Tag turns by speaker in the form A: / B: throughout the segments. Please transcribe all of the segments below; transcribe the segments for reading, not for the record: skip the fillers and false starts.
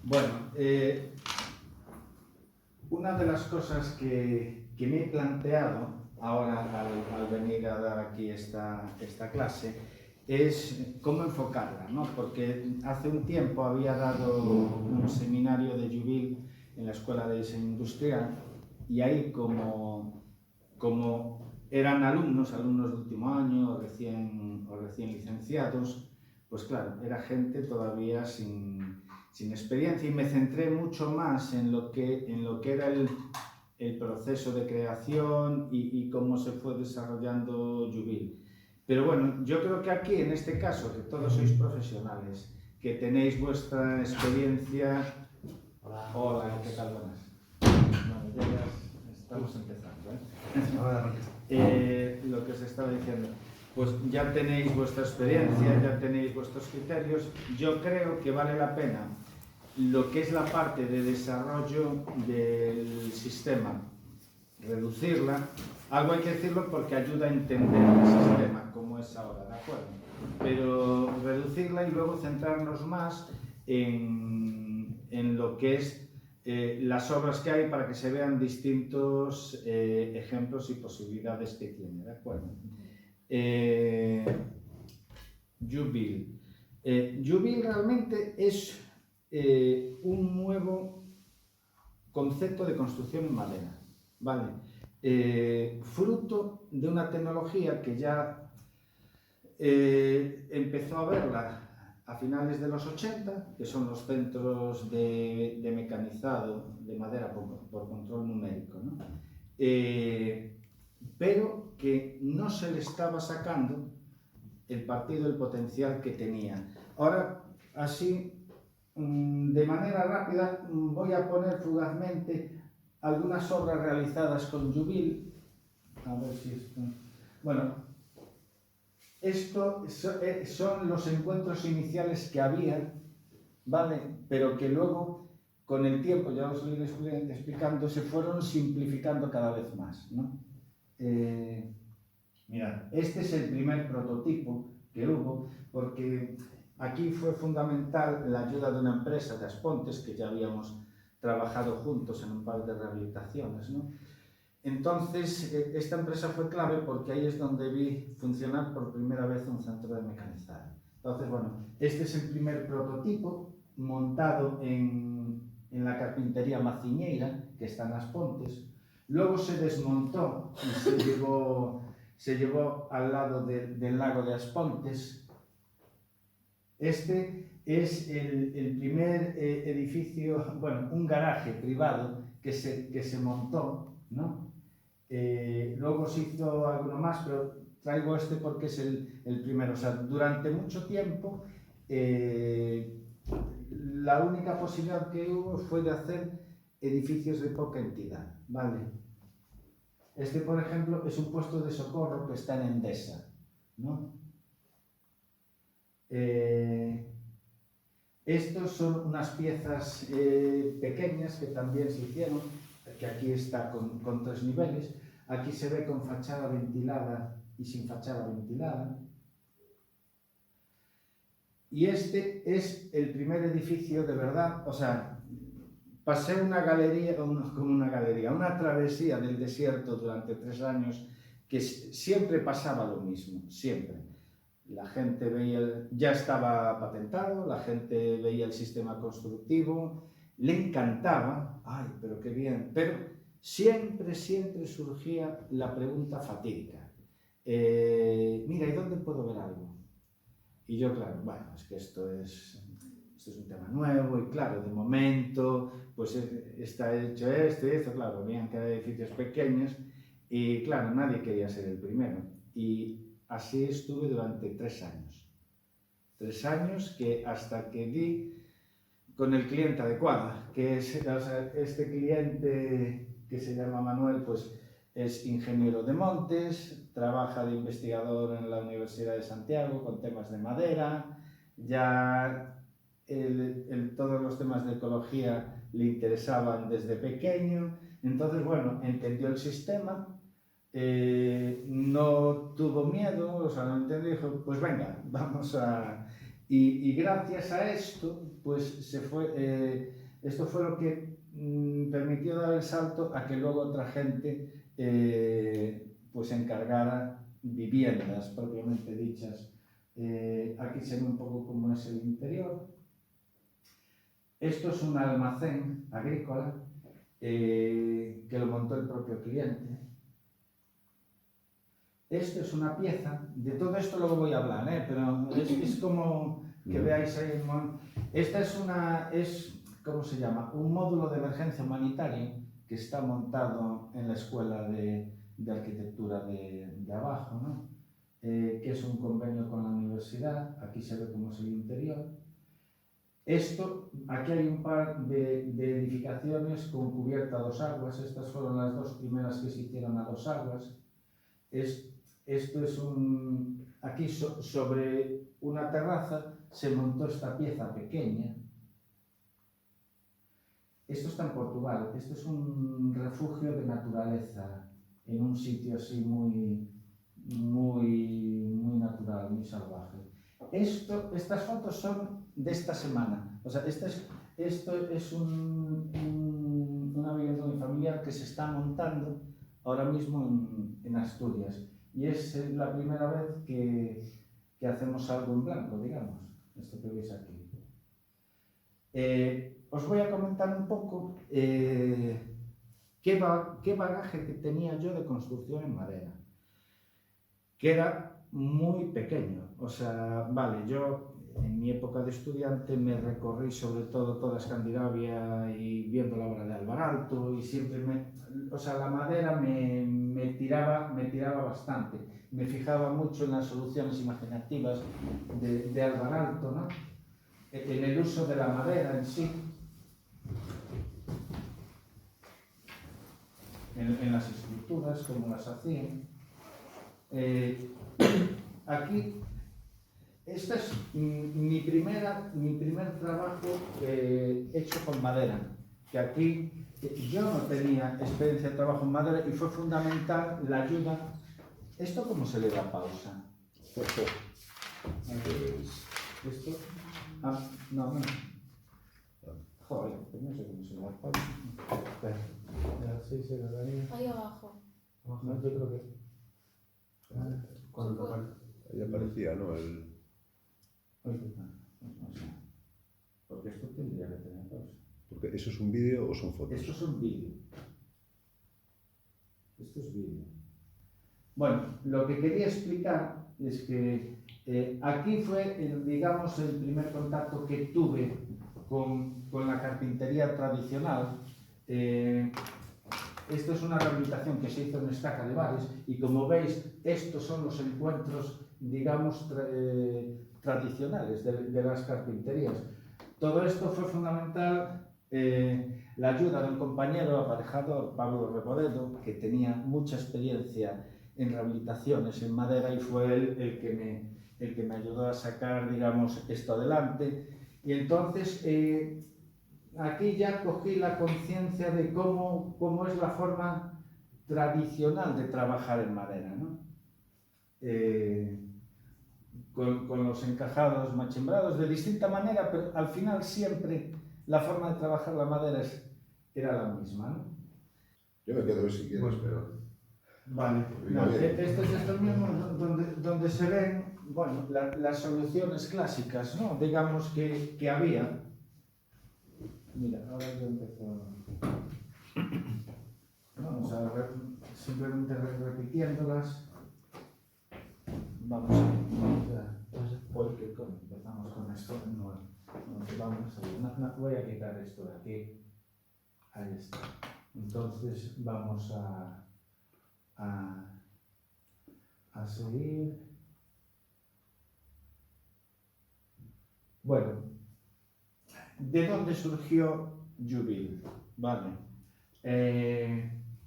A: Bueno, una de las cosas que me he planteado ahora al venir a dar aquí esta clase es cómo enfocarla, ¿no? Porque hace un tiempo había dado un seminario de Jubil en la Escuela de Diseño Industrial y ahí como eran alumnos de último año o recién licenciados, pues claro, era gente todavía sin experiencia y me centré mucho más en lo que era el proceso de creación y cómo se fue desarrollando Jubil. Pero bueno, yo creo que aquí, en este caso, que todos sois profesionales, que tenéis vuestra experiencia... Hola, ¿qué tal? Buenas. Bueno, ya estamos empezando, lo que os estaba diciendo. Pues ya tenéis vuestra experiencia, ya tenéis vuestros criterios. Yo creo que vale la pena lo que es la parte de desarrollo del sistema, reducirla. Algo hay que decirlo porque ayuda a entender el sistema como es ahora, ¿de acuerdo? Pero reducirla y luego centrarnos más en lo que es las obras que hay para que se vean distintos ejemplos y posibilidades que tiene, ¿de acuerdo? Jubil. Jubil realmente es un nuevo concepto de construcción en madera, ¿vale? Fruto de una tecnología que ya empezó a verla a finales de los 80, que son los centros de mecanizado de madera por control numérico, ¿no? Pero que no se le estaba sacando el partido, el potencial que tenía. Ahora, así, de manera rápida, voy a poner fugazmente algunas obras realizadas con Jubil. A ver si esto... Bueno, esto son los encuentros iniciales que había, ¿vale? Pero que luego, con el tiempo, ya os lo iré explicando, se fueron simplificando cada vez más, ¿no? Mirad, este es el primer prototipo que hubo, porque aquí fue fundamental la ayuda de una empresa de Aspontes, que ya habíamos trabajado juntos en un par de rehabilitaciones, ¿no? Entonces, esta empresa fue clave porque ahí es donde vi funcionar por primera vez un centro de mecanizado. Entonces, bueno, este es el primer prototipo montado en la carpintería Maciñeira, que está en Aspontes. Luego se desmontó y se llevó al lado del lago de Aspontes. Este es el primer edificio, bueno, un garaje privado que se montó, ¿no? Luego se hizo alguno más, pero traigo este porque es el primero. O sea, durante mucho tiempo la única posibilidad que hubo fue de hacer edificios de poca entidad, ¿vale? Este, por ejemplo, es un puesto de socorro que está en Endesa, ¿no? Estos son unas piezas pequeñas que también se hicieron, que aquí está con 3 niveles. Aquí se ve con fachada ventilada y sin fachada ventilada. Y este es el primer edificio de verdad, o sea, pasé una travesía del desierto durante 3 años que siempre pasaba lo mismo, siempre. La gente veía, ya estaba patentado, la gente veía el sistema constructivo, le encantaba, ¡ay, pero qué bien! Pero siempre surgía la pregunta fatídica. Mira, ¿y dónde puedo ver algo? Y yo, claro, bueno, es que esto es un tema nuevo y claro, de momento, pues está hecho esto y esto, claro, habían quedado edificios pequeños y claro, nadie quería ser el primero. Y así estuve durante 3 años. 3 años que hasta que di con el cliente adecuado, que es, o sea, este cliente que se llama Manuel, pues es ingeniero de montes, trabaja de investigador en la Universidad de Santiago con temas de madera, ya todos los temas de ecología le interesaban desde pequeño, entonces bueno, entendió el sistema, no tuvo miedo, o sea, no entendió, dijo, pues venga, vamos a... Y gracias a esto, pues se fue, Esto fue lo que permitió dar el salto a que luego otra gente pues encargara viviendas propiamente dichas. Aquí se ve un poco cómo es el interior. Esto es un almacén agrícola que lo montó el propio cliente. Esto es una pieza, de todo esto luego voy a hablar, pero es como que veáis ahí. Esta es, ¿cómo se llama? Un módulo de emergencia humanitario que está montado en la escuela de arquitectura de abajo, ¿no? Que es un convenio con la universidad. Aquí se ve cómo es el interior. Esto, aquí hay un par de edificaciones con cubierta a dos aguas. Estas fueron las dos primeras que se hicieron a dos aguas. Esto es aquí sobre una terraza se montó esta pieza pequeña. Esto está en Portugal. Esto es un refugio de naturaleza en un sitio así muy natural, muy salvaje. Estas fotos son de esta semana. O sea, esto es una vivienda unifamiliar que se está montando ahora mismo en Asturias. Y es la primera vez que hacemos algo en blanco, digamos, esto que veis aquí. Os voy a comentar un poco qué bagaje que tenía yo de construcción en madera, que era muy pequeño. O sea, vale, yo en mi época de estudiante me recorrí sobre todo toda Escandinavia y viendo la obra de Alvaralto, y siempre la madera me tiraba bastante. Me fijaba mucho en las soluciones imaginativas de Alvaralto, ¿no? En el uso de la madera en sí, en las estructuras, como las hacían. Aquí, este es mi primer trabajo hecho con madera, que aquí yo no tenía experiencia de trabajo en madera y fue fundamental la ayuda. ¿Esto cómo se le da pausa? ¿Esto? No. Joder, pues no sé cómo se le da pausa.
B: Sí, se le daría.
C: Ahí abajo.
B: No, yo creo que. Cuando
D: Ahí aparecía, ¿no?
A: No sé. Porque esto tendría que tener pausa.
D: Porque ¿eso es un vídeo o son fotos?
A: Esto es un vídeo. Esto es vídeo. Bueno, lo que quería explicar es que aquí fue, digamos, el primer contacto que tuve con la carpintería tradicional. Esto es una rehabilitación que se hizo en Estaca de Bares y, como veis, estos son los encuentros, digamos, tradicionales de las carpinterías. Todo esto fue fundamental. La ayuda de un compañero aparejador, Pablo Reboredo, que tenía mucha experiencia en rehabilitaciones en madera, y fue él el que me ayudó a sacar, digamos, esto adelante. Y entonces aquí ya cogí la conciencia de cómo es la forma tradicional de trabajar en madera, ¿no? Con los encajados machimbrados de distinta manera, pero al final siempre la forma de trabajar la madera era la misma, ¿no?
D: Yo me quedo si quieres, pero...
A: Vale, esto es esto mismo donde se ven, bueno, las soluciones clásicas, ¿no? Digamos que había. Mira, ahora yo empiezo. Vamos a ver, simplemente repitiéndolas. Vamos empezamos con esto. Voy a quitar esto de aquí. Ahí está. Entonces vamos a seguir. Bueno, ¿de dónde surgió Jubil? Vale.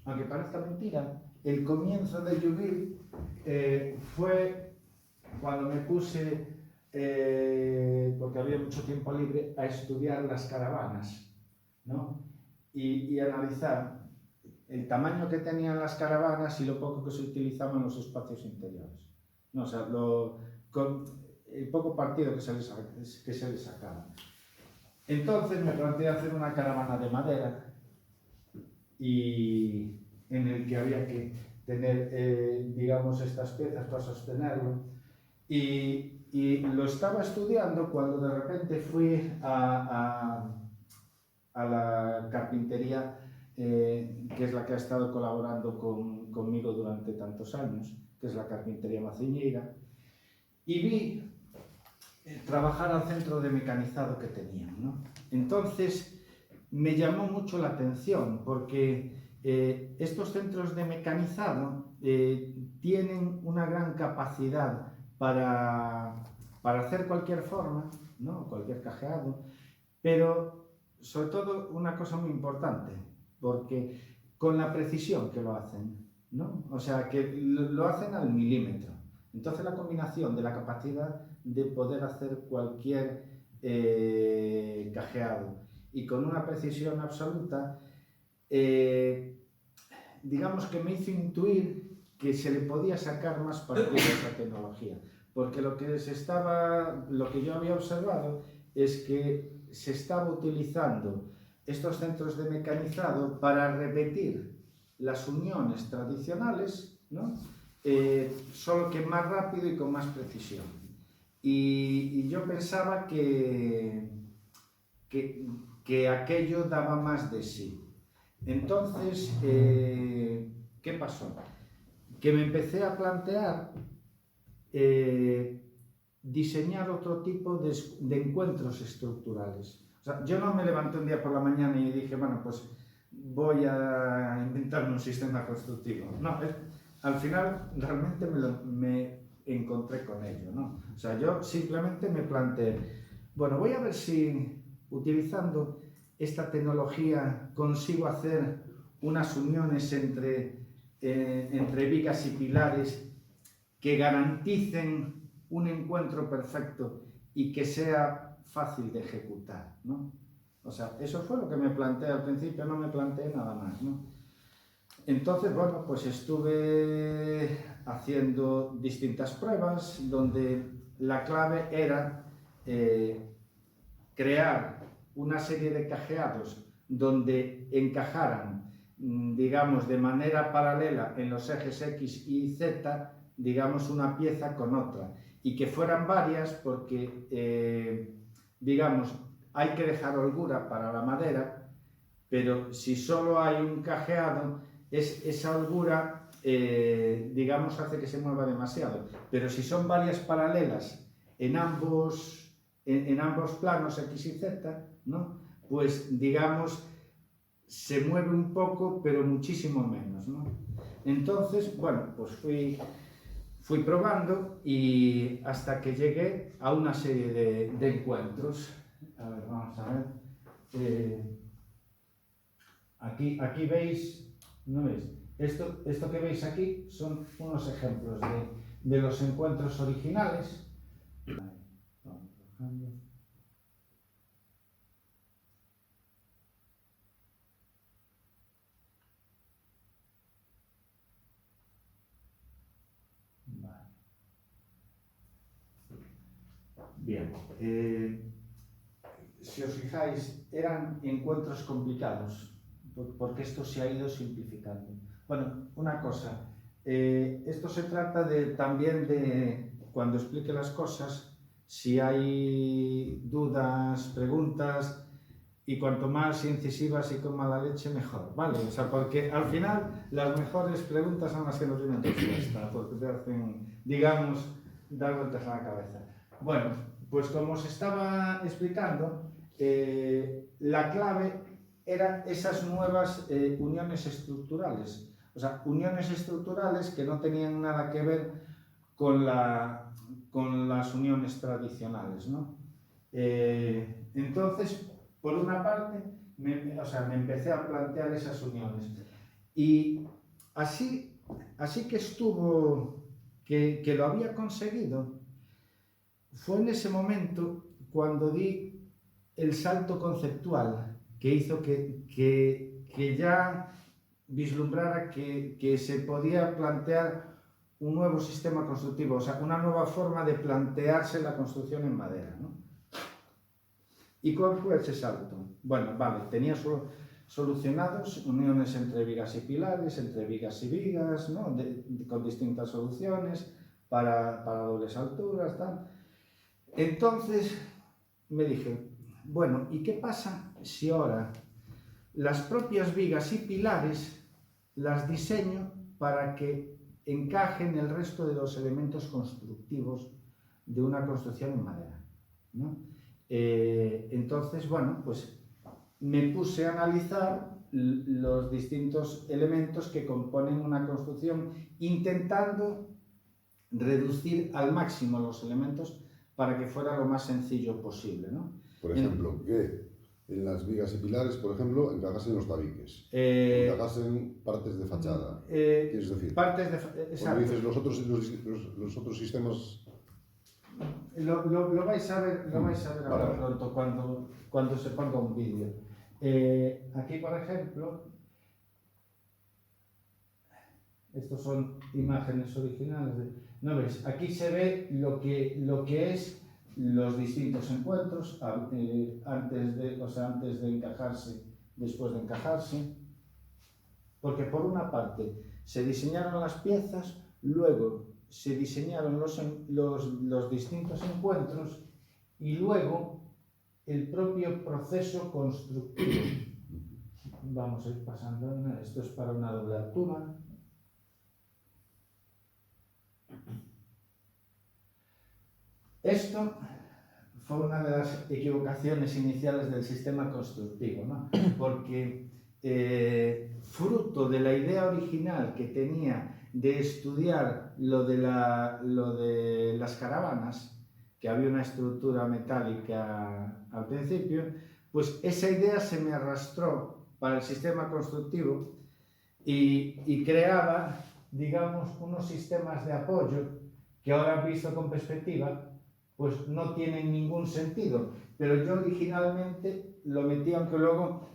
A: Aunque parezca mentira, el comienzo de Jubil fue cuando me puse, porque había mucho tiempo libre, a estudiar las caravanas, ¿no? Y analizar el tamaño que tenían las caravanas y lo poco que se utilizaba en los espacios interiores, ¿no? O sea, el poco partido que se les sacaba. Entonces me planteé hacer una caravana de madera y en el que había que tener, digamos, estas piezas para sostenerlo. Y lo estaba estudiando cuando de repente fui a la carpintería, que es la que ha estado colaborando conmigo durante tantos años, que es la carpintería Maciñeira, y vi trabajar al centro de mecanizado que tenían, ¿no? Entonces me llamó mucho la atención porque estos centros de mecanizado tienen una gran capacidad para hacer cualquier forma, ¿no? Cualquier cajeado, pero sobre todo una cosa muy importante, porque con la precisión que lo hacen, ¿no? O sea, que lo hacen al milímetro. Entonces la combinación de la capacidad de poder hacer cualquier cajeado y con una precisión absoluta, digamos que me hizo intuir que se le podía sacar más partido a esa tecnología, porque lo que yo había observado es que se estaba utilizando estos centros de mecanizado para repetir las uniones tradicionales, ¿no? Solo que más rápido y con más precisión. Y yo pensaba que aquello daba más de sí. Entonces, ¿qué pasó? Que me empecé a plantear diseñar otro tipo de encuentros estructurales. O sea, yo no me levanté un día por la mañana y dije, bueno, pues voy a inventarme un sistema constructivo. No, al final realmente me encontré con ello, ¿no? O sea, yo simplemente me planteé, bueno, voy a ver si utilizando esta tecnología consigo hacer unas uniones entre vigas y pilares que garanticen un encuentro perfecto y que sea fácil de ejecutar, ¿no? O sea, eso fue lo que me planteé al principio, no me planteé nada más, ¿no? Entonces, bueno, pues estuve haciendo distintas pruebas donde la clave era crear una serie de cajeados donde encajaran, digamos, de manera paralela en los ejes X y Z, digamos, una pieza con otra, y que fueran varias porque, digamos, hay que dejar holgura para la madera, pero si solo hay un cajeado, esa holgura, digamos, hace que se mueva demasiado. Pero si son varias paralelas en ambos planos X y Z, ¿no? Pues, digamos, se mueve un poco, pero muchísimo menos, ¿no? Entonces, bueno, pues fui probando y hasta que llegué a una serie de encuentros. A ver, vamos a ver. Aquí veis, ¿no veis? Esto que veis aquí son unos ejemplos de los encuentros originales. Vamos bajando. Bien, si os fijáis, eran encuentros complicados, porque esto se ha ido simplificando. Bueno, una cosa, esto se trata también de, cuando explique las cosas, si hay dudas, preguntas, y cuanto más incisivas y con mala leche, mejor, ¿vale? O sea, porque al final las mejores preguntas son las que nos vienen respuesta, porque te hacen, digamos, dar vueltas a la cabeza. Bueno, pues como os estaba explicando, la clave eran esas nuevas uniones estructurales. O sea, uniones estructurales que no tenían nada que ver con las uniones tradicionales, ¿no? Entonces, por una parte, me empecé a plantear esas uniones. Y así que estuvo, que lo había conseguido, fue en ese momento cuando di el salto conceptual que hizo que ya vislumbrara que se podía plantear un nuevo sistema constructivo, o sea, una nueva forma de plantearse la construcción en madera, ¿no? ¿Y cuál fue ese salto? Bueno, vale, tenía solucionados uniones entre vigas y pilares, entre vigas y vigas, ¿no? Con distintas soluciones para dobles alturas, tal. Entonces me dije, bueno, ¿y qué pasa si ahora las propias vigas y pilares las diseño para que encajen el resto de los elementos constructivos de una construcción en madera, ¿no? Entonces, bueno, pues me puse a analizar los distintos elementos que componen una construcción, intentando reducir al máximo los elementos para que fuera lo más sencillo posible, ¿no?
D: Por ejemplo, que en las vigas y pilares, por ejemplo, encajasen los tabiques, encajasen partes de fachada. ¿Quieres decir?
A: Partes de
D: cuando dices los otros sistemas...
A: Lo vais a ver, ahora pronto cuando se ponga un vídeo. Aquí, por ejemplo, estos son imágenes originales. ¿No ves? Aquí se ve lo que es los distintos encuentros antes de encajarse, después de encajarse. Porque por una parte se diseñaron las piezas, luego se diseñaron los distintos encuentros y luego el propio proceso constructivo. Vamos a ir pasando. Esto es para una doble altura. Esto fue una de las equivocaciones iniciales del sistema constructivo, ¿no? Porque fruto de la idea original que tenía de estudiar lo de las caravanas, que había una estructura metálica al principio, pues esa idea se me arrastró para el sistema constructivo y creaba, digamos, unos sistemas de apoyo que ahora visto con perspectiva pues no tienen ningún sentido, pero yo originalmente lo metí, aunque luego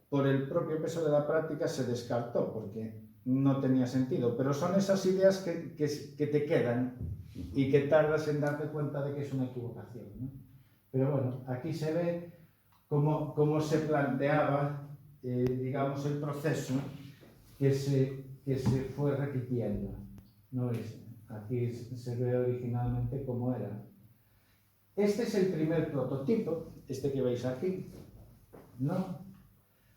A: por el propio peso de la práctica se descartó porque no tenía sentido, pero son esas ideas que te quedan y que tardas en darte cuenta de que es una equivocación, ¿no? Pero bueno, aquí se ve cómo se planteaba, digamos, el proceso que se fue repitiendo, ¿no es? Aquí se ve originalmente cómo era. Este es el primer prototipo, este que veis aquí, ¿no?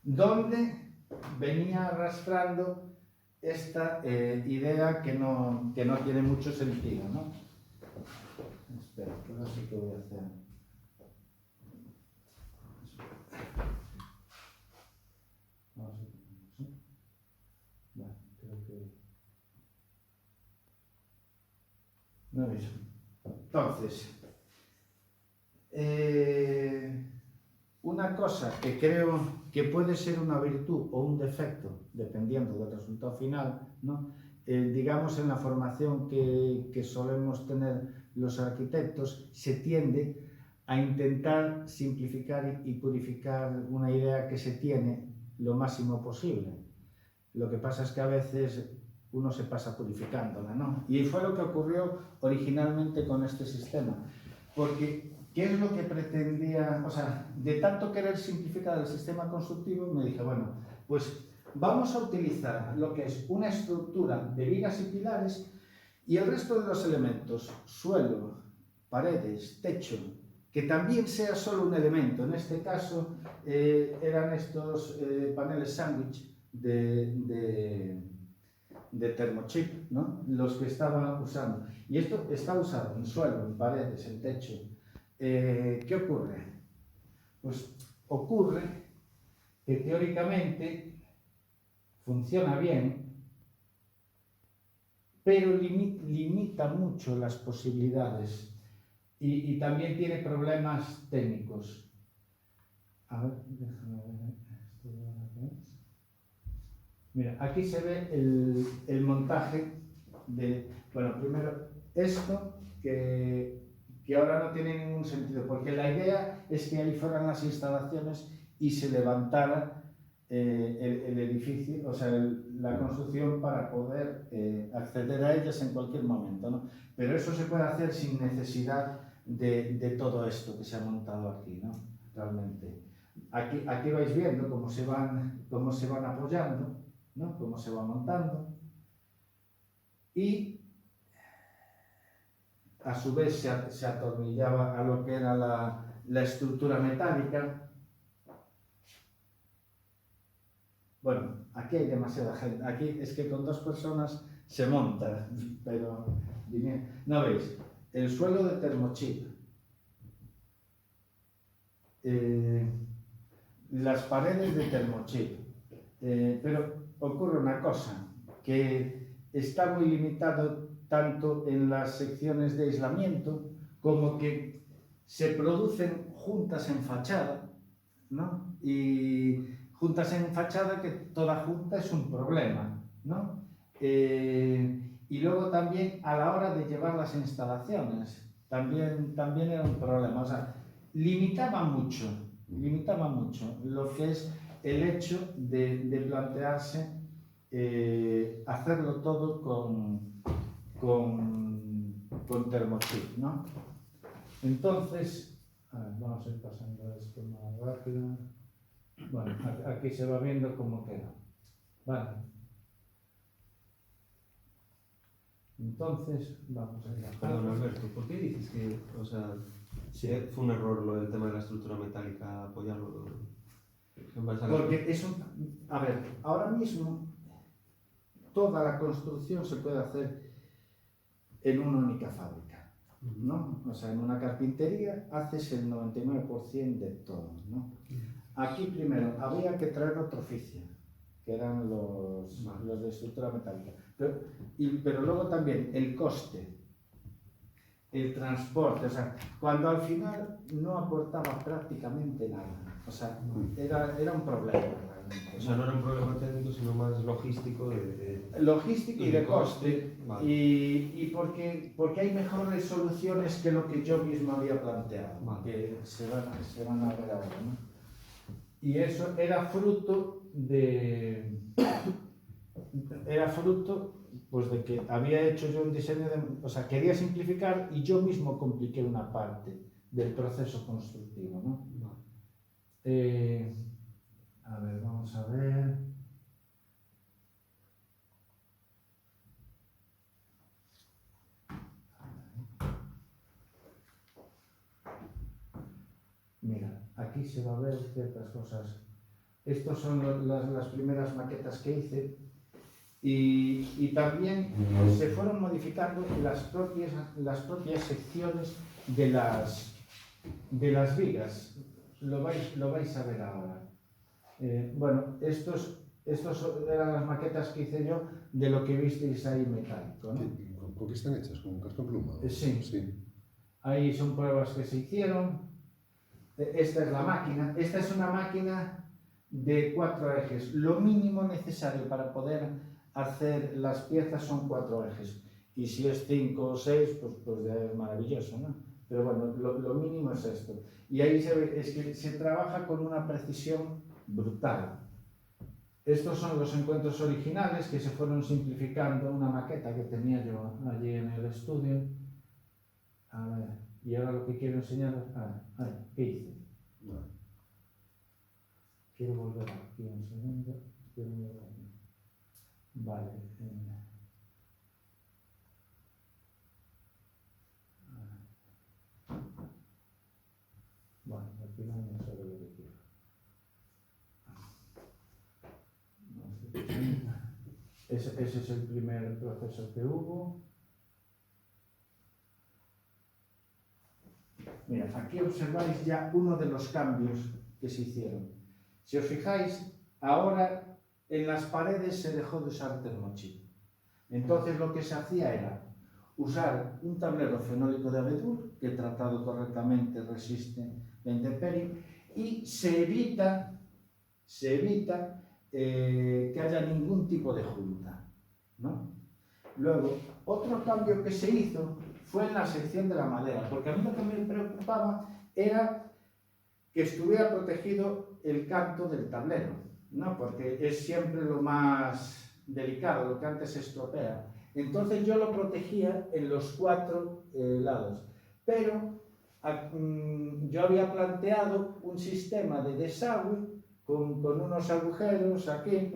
A: Donde venía arrastrando esta idea que no tiene mucho sentido, ¿no? Espera, que no sé qué voy a hacer. Vamos a ver. Bueno, creo que... No es. Entonces, una cosa que creo que puede ser una virtud o un defecto, dependiendo del resultado final, ¿no? Digamos, en la formación que solemos tener los arquitectos, se tiende a intentar simplificar y purificar una idea que se tiene lo máximo posible. Lo que pasa es que a veces uno se pasa purificándola, ¿no? Y fue lo que ocurrió originalmente con este sistema. Porque, ¿qué es lo que pretendía? O sea, de tanto querer simplificar el sistema constructivo, me dije, bueno, pues vamos a utilizar lo que es una estructura de vigas y pilares y el resto de los elementos, suelo, paredes, techo, que también sea solo un elemento. En este caso eran estos paneles sándwich de Thermochip, ¿no? Los que estaban usando. Y esto está usado en suelo, en paredes, en techo. ¿Qué ocurre? Pues ocurre que teóricamente funciona bien, pero limita mucho las posibilidades y también tiene problemas técnicos. A ver, déjame ver. Mira, aquí se ve el montaje de... Bueno, primero esto que ahora no tiene ningún sentido, porque la idea es que ahí fueran las instalaciones y se levantara el edificio, o sea, la construcción para poder acceder a ellas en cualquier momento, ¿no? Pero eso se puede hacer sin necesidad de todo esto que se ha montado aquí, ¿no? realmente. Aquí vais viendo cómo se van apoyando, ¿no? Cómo se va montando, y a su vez se atornillaba a lo que era la estructura metálica. Bueno, aquí hay demasiada gente. Aquí es que con 2 personas se monta, pero no veis, el suelo de termochip, las paredes de termochip, pero ocurre una cosa, que está muy limitado tanto en las secciones de aislamiento como que se producen juntas en fachada, ¿no? Y juntas en fachada, que toda junta es un problema, ¿no? Y luego también a la hora de llevar las instalaciones, también era un problema. O sea, limitaba mucho lo que es el hecho de plantearse hacerlo todo con termochip, ¿no? Entonces, vamos a ir pasando esto más rápido. Bueno, aquí se va viendo cómo queda. Vale. Entonces, vamos a ir a...
C: Perdón, Alberto, ¿por qué dices que, o sea,
A: Sí.
C: fue un error lo del tema de la estructura metálica apoyarlo?
A: Porque es a ver, ahora mismo toda la construcción se puede hacer en una única fábrica, ¿no? O sea, en una carpintería haces el 99% de todo, ¿no? Aquí primero había que traer otro oficio, que eran los de estructura metálica. Pero luego también el coste, el transporte, o sea, cuando al final no aportaba prácticamente nada. O sea, era un problema realmente.
C: O sea, no era un problema técnico, sino más logístico.
A: Logístico y de coste.
C: Vale.
A: Y porque hay mejores soluciones que lo que yo mismo había planteado,
C: Vale.
A: que se van a ver ahora, ¿no? Y eso era fruto pues de que había hecho yo un diseño o sea, quería simplificar y yo mismo compliqué una parte del proceso constructivo, ¿no? A ver, vamos a ver. Mira, aquí se va a ver ciertas cosas. Estas son las primeras maquetas que hice. Y también se fueron modificando las propias secciones de las vigas. Lo vais a ver ahora. Bueno, estos eran las maquetas que hice yo de lo que visteis ahí metálico, ¿no?
D: ¿Con qué están hechas? ¿Con cartón pluma?
A: Sí.
D: Sí.
A: Ahí son pruebas que se hicieron. Esta es la máquina. Esta es una máquina de 4 ejes. Lo mínimo necesario para poder hacer las piezas son 4 ejes. Y si es 5 o 6, pues ya es maravilloso, ¿no? Pero bueno, lo mínimo es esto. Y ahí se ve, es que se trabaja con una precisión brutal. Estos son los encuentros originales que se fueron simplificando, una maqueta que tenía yo allí en el estudio. A ver, y ahora lo que quiero enseñaros, ¿qué hice?
D: Vale.
A: Quiero volver aquí un segundo. Vale. Bueno, al final no sé lo que quiero. Ese es el primer proceso que hubo. Mira, aquí observáis ya uno de los cambios que se hicieron. Si os fijáis, ahora en las paredes se dejó de usar termochip. Entonces lo que se hacía era usar un tablero fenólico de abedul, que tratado correctamente resiste la intemperie, y se evita que haya ningún tipo de junta, ¿no? Luego, otro cambio que se hizo fue en la sección de la madera, porque a mí lo que me preocupaba era que estuviera protegido el canto del tablero, ¿no? Porque es siempre lo más delicado, lo que antes se estropea. Entonces yo lo protegía en los 4 lados, pero yo había planteado un sistema de desagüe con unos agujeros aquí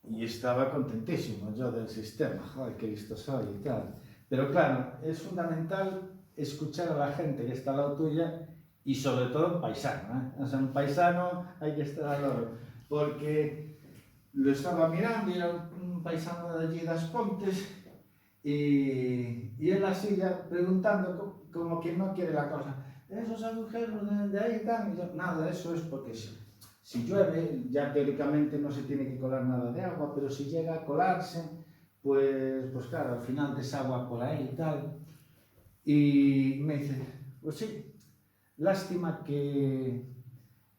A: y estaba contentísimo yo del sistema, joder, qué listo soy y tal. Pero claro, es fundamental escuchar a la gente que está al lado tuya y sobre todo un paisano, ¿eh? O sea, un paisano hay que estar al lado, porque lo estaba mirando y era un paisano de allí de As Pontes y él así ya preguntando como quien no quiere la cosa, esos agujeros de ahí están, y yo, nada, eso es porque si llueve ya teóricamente no se tiene que colar nada de agua, pero si llega a colarse, pues claro, al final desagua por ahí y tal. Y me dice, pues sí, lástima que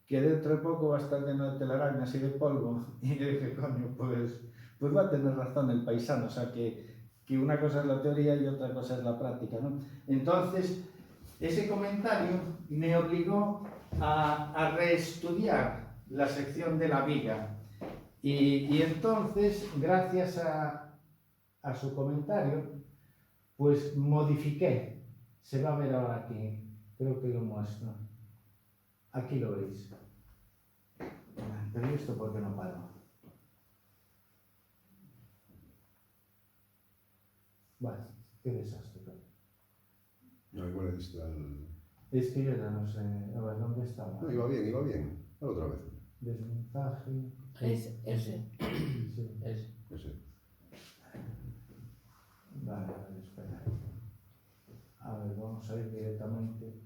A: dentro de poco va a estar lleno de telarañas y de polvo. Y yo dije, coño, pues va a tener razón el paisano, o sea que una cosa es la teoría y otra cosa es la práctica, ¿no? Entonces, ese comentario me obligó a reestudiar la sección de la viga. Y entonces, gracias a su comentario, pues modifiqué. Se va a ver ahora aquí, creo que lo muestro. Aquí lo veis. Pero ¿y esto por qué no paro? Bueno, qué desastre.
D: No, igual le diste al...
A: Es que yo ya no sé, a ver, ¿dónde estaba?
D: No, iba bien. Dale otra vez.
A: Desmontaje.
E: Ese.
A: Sí.
D: Ese.
A: Vale, espera. A ver, vamos a ir directamente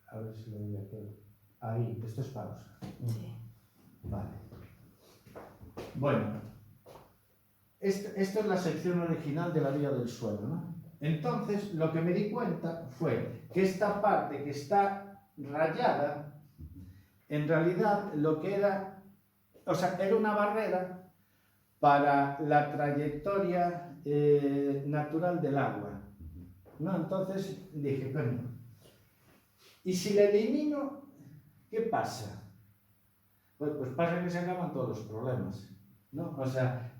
A: a ver si lo voy a hacer. Ahí, esto es pausa.
E: Sí.
A: Vale. Bueno, esta es la sección original de la vía del suelo, ¿no? Entonces, lo que me di cuenta fue que esta parte que está rayada, en realidad lo que era, o sea, era una barrera para la trayectoria natural del agua, ¿no? Entonces dije, bueno, ¿y si la elimino, qué pasa? Pues pasa que se acaban todos los problemas, ¿no? O sea,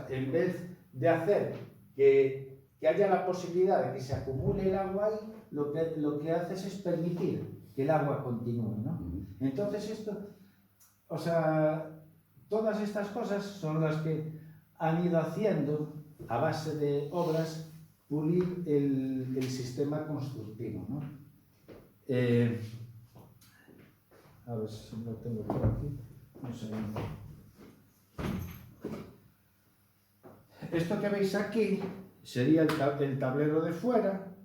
A: en vez de hacer que haya la posibilidad de que se acumule el agua ahí, lo que haces es permitir que el agua continúe, ¿no? Entonces esto, o sea, todas estas cosas son las que han ido haciendo, a base de obras, pulir el sistema constructivo, ¿no? A ver si lo tengo por aquí. Un segundo. Esto que veis aquí sería el tablero de fuera,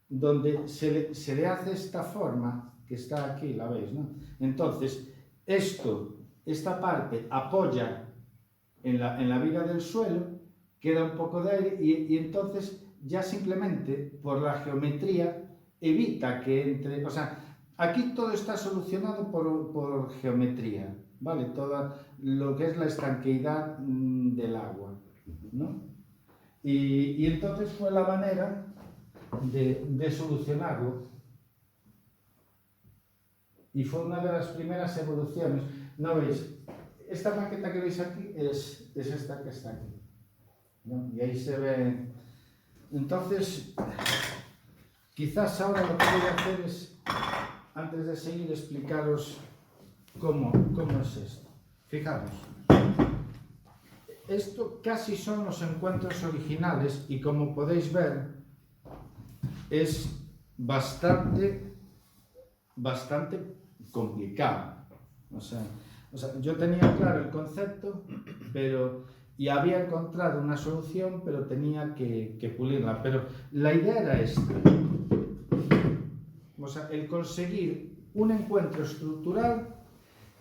A: donde se le hace esta forma que está aquí, la veis, ¿no? Entonces, esta parte apoya en la viga del suelo, queda un poco de aire y entonces ya simplemente por la geometría evita que entre, o sea, aquí todo está solucionado por geometría, ¿vale? Todo lo que es la estanqueidad del agua, ¿no? Y entonces fue la manera de solucionarlo. Y fue una de las primeras evoluciones. ¿No veis? Esta maqueta que veis aquí es esta que está aquí, ¿no? Y ahí se ve. Entonces, quizás ahora lo que voy a hacer es, antes de seguir, explicaros cómo es esto. Fijaros. Esto casi son los encuentros originales y como podéis ver es bastante complicado. O sea, yo tenía claro el concepto y había encontrado una solución, pero tenía que pulirla. Pero la idea era esta. O sea, el conseguir un encuentro estructural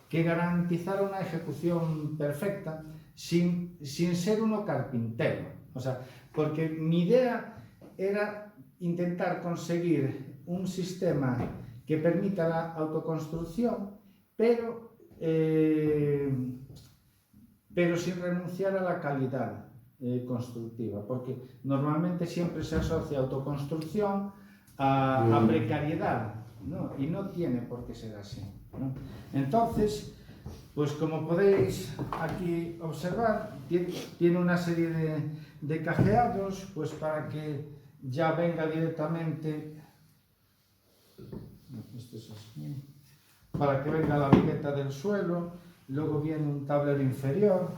A: que garantizara una ejecución perfecta sin ser uno carpintero. O sea, porque mi idea era intentar conseguir un sistema que permita la autoconstrucción, pero sin renunciar a la calidad constructiva, porque normalmente siempre se asocia autoconstrucción a precariedad, ¿no? Y no tiene por qué ser así, ¿no? Entonces, pues como podéis aquí observar, tiene una serie de cajeados, pues para que ya venga directamente, esto es así, para que venga la vigueta del suelo. Luego viene un tablero inferior.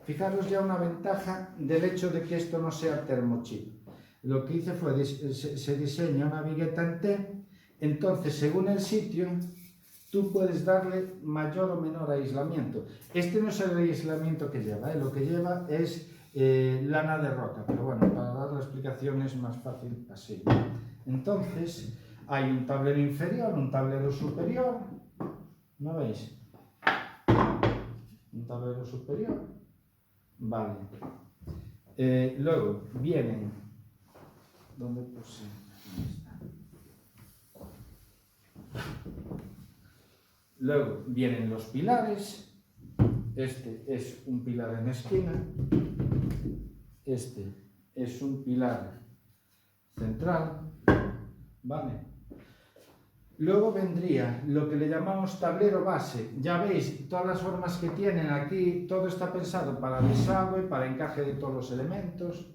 A: Fijaros ya una ventaja del hecho de que esto no sea termochip. Lo que hice fue, se diseña una vigueta en T, entonces según el sitio, tú puedes darle mayor o menor aislamiento. Este no es el aislamiento que lleva, lo que lleva es lana de roca, pero bueno, para dar la explicación es más fácil así. Entonces, hay un tablero inferior, un tablero superior, ¿no veis? Un tablero superior, vale. Luego vienen, ¿dónde puse? Ahí está. Luego vienen los pilares. Este es un pilar en esquina. Este es un pilar central. ¿Vale? Luego vendría lo que le llamamos tablero base. Ya veis todas las formas que tienen aquí. Todo está pensado para desagüe, para encaje de todos los elementos.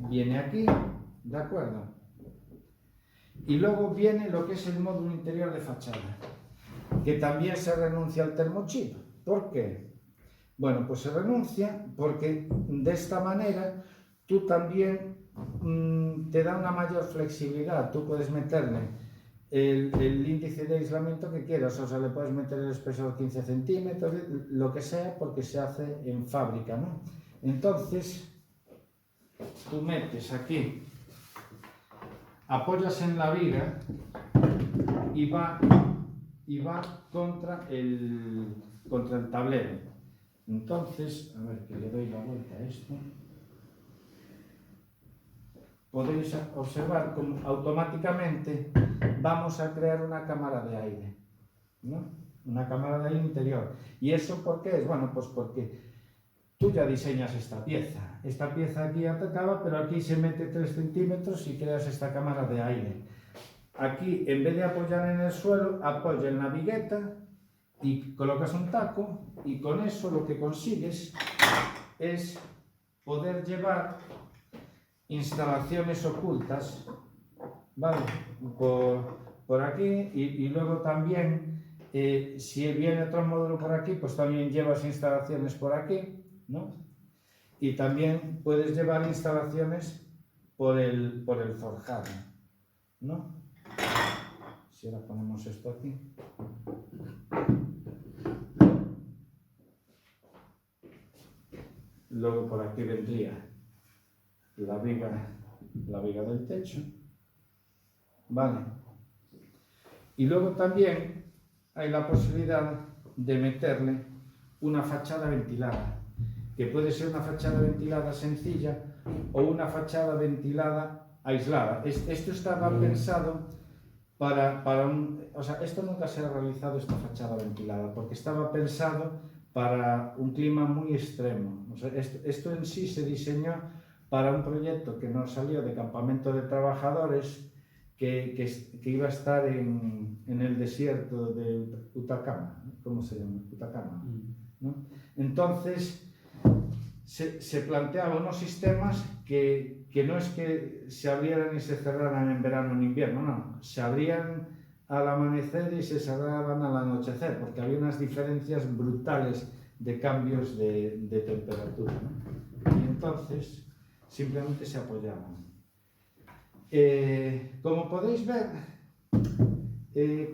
A: Viene aquí, ¿de acuerdo? Y luego viene lo que es el módulo interior de fachada, que también se renuncia al termochip. ¿Por qué? Bueno, pues se renuncia porque de esta manera tú también te da una mayor flexibilidad. Tú puedes meterle el índice de aislamiento que quieras, o sea, le puedes meter el espesor 15 centímetros, lo que sea, porque se hace en fábrica, ¿no? Entonces, tú metes aquí, apoyas en la viga y va contra el tablero. Entonces, a ver, que le doy la vuelta a esto. Podéis observar cómo automáticamente vamos a crear una cámara de aire, ¿no? Una cámara de aire interior. ¿Y eso por qué es? Bueno, pues porque tú ya diseñas esta pieza. Esta pieza aquí atacaba, pero aquí se mete 3 centímetros y creas esta cámara de aire. Aquí, en vez de apoyar en el suelo, apoya en la vigueta y colocas un taco, y con eso lo que consigues es poder llevar instalaciones ocultas, ¿vale? Por aquí, y luego también, si viene otro módulo por aquí, pues también llevas instalaciones por aquí, ¿no? Y también puedes llevar instalaciones por el forjado, ¿no? Si ahora ponemos esto aquí. Luego por aquí vendría la viga del techo. Vale. Y luego también hay la posibilidad de meterle una fachada ventilada, que puede ser una fachada ventilada sencilla o una fachada ventilada aislada. Esto estaba pensado para un... O sea, esto nunca se ha realizado, esta fachada ventilada, porque estaba pensado para un clima muy extremo. O sea, esto en sí se diseñó para un proyecto que nos salió de campamento de trabajadores que iba a estar en el desierto de Utacama. ¿Cómo se llama? Utacama, ¿no? Entonces se planteaban unos sistemas que no es que se abrieran y se cerraran en verano o en invierno, no, se abrían al amanecer y se cerraban al anochecer, porque había unas diferencias brutales de cambios de temperatura, ¿no? Y entonces simplemente se apoyaban. Como podéis ver,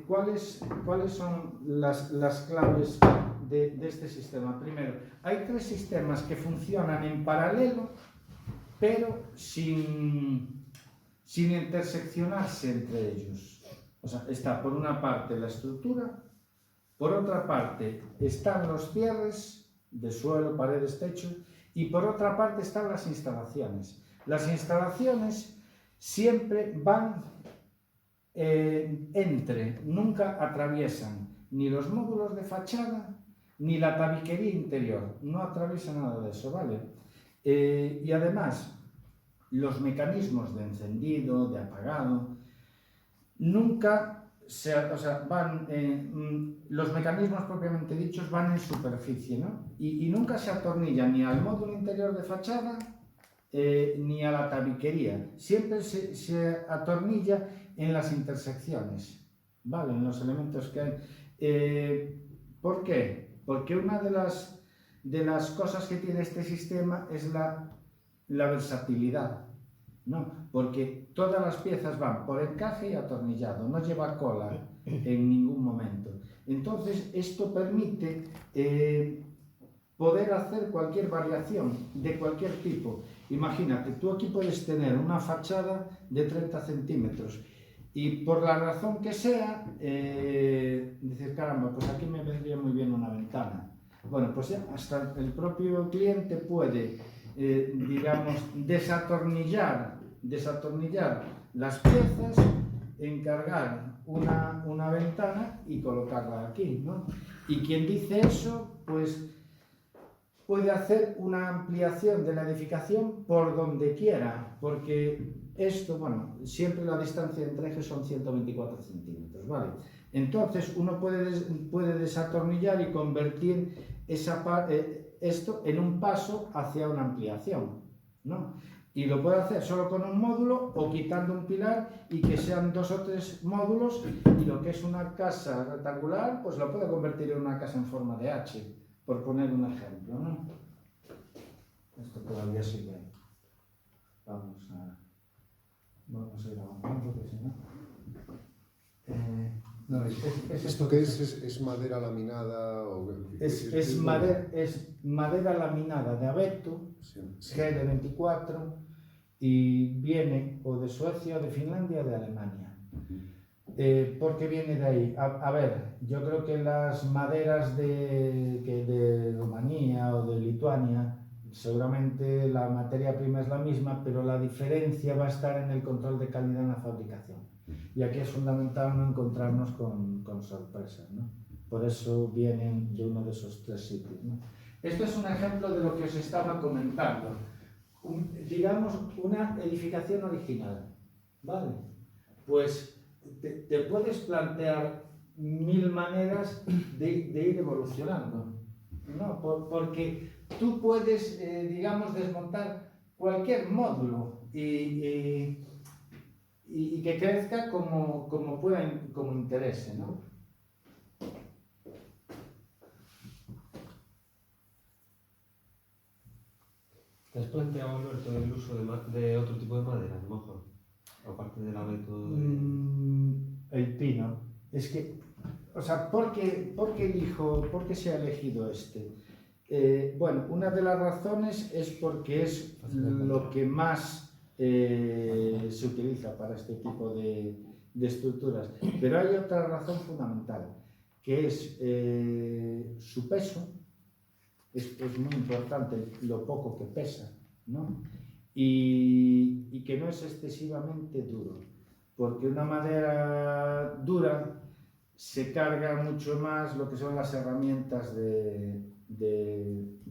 A: ¿cuáles son las claves de este sistema? Primero, hay 3 sistemas que funcionan en paralelo, pero sin interseccionarse entre ellos. O sea, está por una parte la estructura, por otra parte están los cierres de suelo, paredes, techo, y por otra parte están las instalaciones. Las instalaciones siempre van nunca atraviesan ni los módulos de fachada ni la tabiquería interior, no atraviesa nada de eso, ¿vale? Y además, los mecanismos de encendido, de apagado, nunca los mecanismos propiamente dichos van en superficie, ¿no? Y nunca se atornilla ni al módulo interior de fachada ni a la tabiquería. Siempre se atornilla en las intersecciones, ¿vale? En los elementos que hay. ¿Por qué? Porque una de las cosas que tiene este sistema es la versatilidad, ¿no? Porque todas las piezas van por encaje y atornillado, no lleva cola en ningún momento. Entonces, esto permite poder hacer cualquier variación de cualquier tipo. Imagínate, tú aquí puedes tener una fachada de 30 centímetros y por la razón que sea, dices, caramba, pues aquí me vendría muy bien una ventana. Bueno, pues ya hasta el propio cliente puede, digamos, desatornillar las piezas, encargar una ventana y colocarla aquí, ¿no? Y quien dice eso, pues puede hacer una ampliación de la edificación por donde quiera, porque esto, bueno, siempre la distancia entre ejes son 124 centímetros, ¿vale? Entonces uno puede desatornillar y convertir esto en un paso hacia una ampliación, ¿no? Y lo puede hacer solo con un módulo o quitando un pilar y que sean 2 o 3 módulos, y lo que es una casa rectangular, pues lo puede convertir en una casa en forma de H, por poner un ejemplo, ¿no? Esto todavía sigue. Vamos a ir avanzando, porque si no...
D: ¿Esto qué es? ¿Es madera laminada? O
A: Es madera laminada de abeto,
D: sí.
A: GL24, y viene o de Suecia, o de Finlandia, o de Alemania. ¿Por qué viene de ahí? A ver, yo creo que las maderas de Rumanía o de Lituania, seguramente la materia prima es la misma, pero la diferencia va a estar en el control de calidad en la fabricación. Y aquí es fundamental no encontrarnos con sorpresas, ¿no? Por eso vienen de uno de esos 3 sitios, ¿no? Esto es un ejemplo de lo que os estaba comentando. Digamos, una edificación original, ¿vale? Pues te puedes plantear 1000 maneras de ir evolucionando, ¿no? Porque tú puedes, digamos, desmontar cualquier módulo y que crezca como interese, ¿no?
C: ¿Te has planteado, Alberto, el uso de otro tipo de madera, a lo mejor? Aparte del abeto
A: El pino. Es que, o sea, ¿por qué se ha elegido este? Bueno, una de las razones es porque es lo que más se utiliza para este tipo de estructuras. Pero hay otra razón fundamental, que es su peso. Es muy importante lo poco que pesa, ¿no? Y que no es excesivamente duro, porque una madera dura se carga mucho más lo que son las herramientas de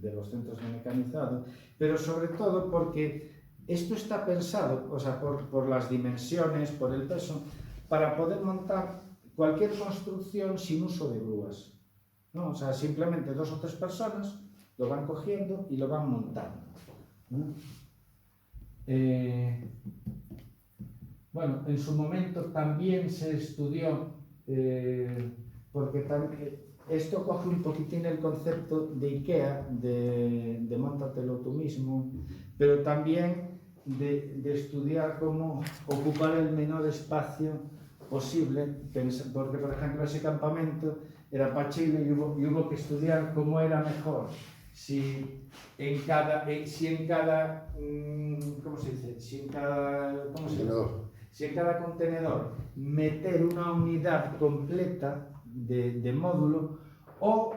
A: los centros de mecanizado, pero sobre todo porque esto está pensado, o sea, por las dimensiones, por el peso, para poder montar cualquier construcción sin uso de grúas, ¿no? O sea, simplemente 2 o 3 personas lo van cogiendo y lo van montando, ¿no? Bueno, en su momento también se estudió, porque esto coge un poquitín el concepto de IKEA, de móntatelo tú mismo, pero también de estudiar cómo ocupar el menor espacio posible, porque por ejemplo ese campamento era para Chile y hubo que estudiar cómo era mejor, si en cada contenedor meter una unidad completa de módulo o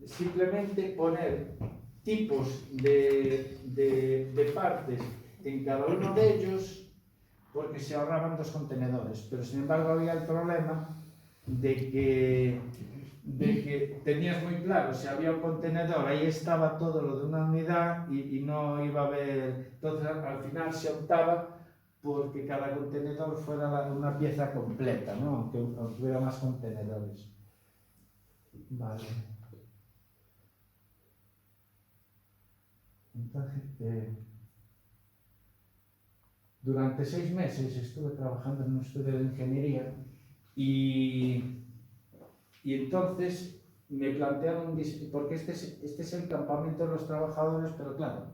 A: simplemente poner tipos de partes en cada uno de ellos, porque se ahorraban 2 contenedores, pero sin embargo había el problema de que tenías muy claro, si había un contenedor, ahí estaba todo lo de una unidad y no iba a haber. Entonces al final se optaba porque cada contenedor fuera una pieza completa, ¿no? Aunque hubiera más contenedores. Vale. Entonces, durante 6 meses estuve trabajando en un estudio de ingeniería y entonces me plantearon, porque este es el campamento de los trabajadores, pero claro,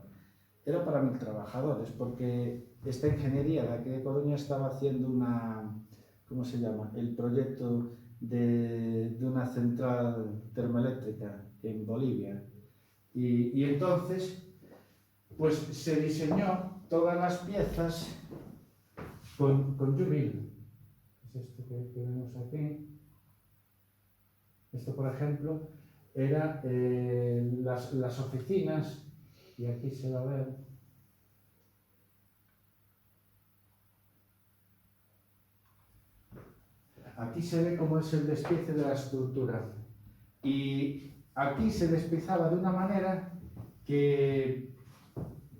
A: era para 1000 trabajadores, porque esta ingeniería de aquí de Coruña estaba haciendo ¿cómo se llama? El proyecto de una central termoeléctrica en Bolivia. Y entonces, pues se diseñó todas las piezas con Jubil. Es esto que vemos aquí. Esto, por ejemplo, era las oficinas, y aquí se va a ver. Aquí se ve cómo es el despiece de la estructura. Y aquí se despiezaba de una manera que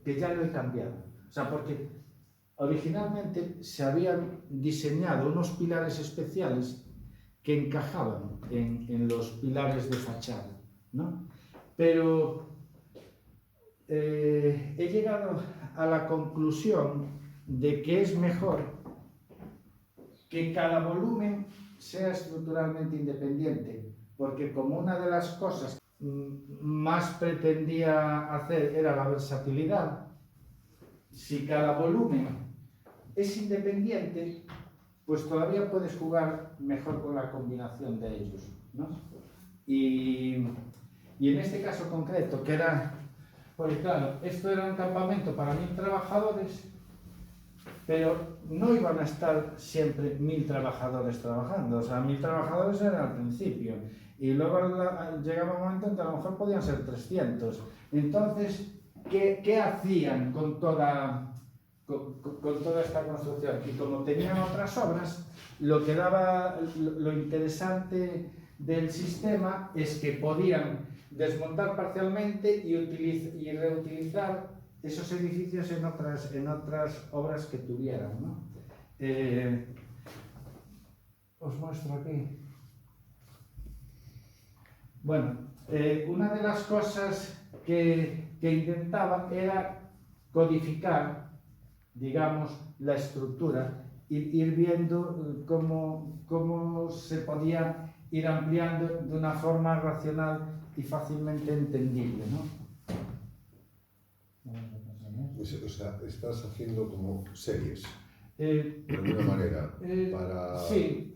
A: ya lo he cambiado. O sea, porque originalmente se habían diseñado unos pilares especiales que encajaban en los pilares de fachada, ¿no? Pero he llegado a la conclusión de que es mejor que cada volumen sea estructuralmente independiente, porque como una de las cosas más pretendía hacer era la versatilidad, si cada volumen es independiente, pues todavía puedes jugar mejor con la combinación de ellos, ¿no? Y en este caso concreto, que era, pues claro, esto era un campamento para 1000 trabajadores, pero no iban a estar siempre 1000 trabajadores trabajando, o sea, 1000 trabajadores era al principio, y luego llegaba un momento en que a lo mejor podían ser 300. Entonces, ¿qué hacían con toda esta construcción? Y como tenían otras obras, lo interesante del sistema es que podían desmontar parcialmente y reutilizar esos edificios en otras obras que tuvieran, ¿no? Os muestro aquí. Bueno, una de las cosas que intentaba era codificar, digamos, la estructura, ir viendo cómo se podía ir ampliando de una forma racional y fácilmente entendible, ¿no?
D: O sea, estás haciendo como series, de alguna manera, para...
A: Sí,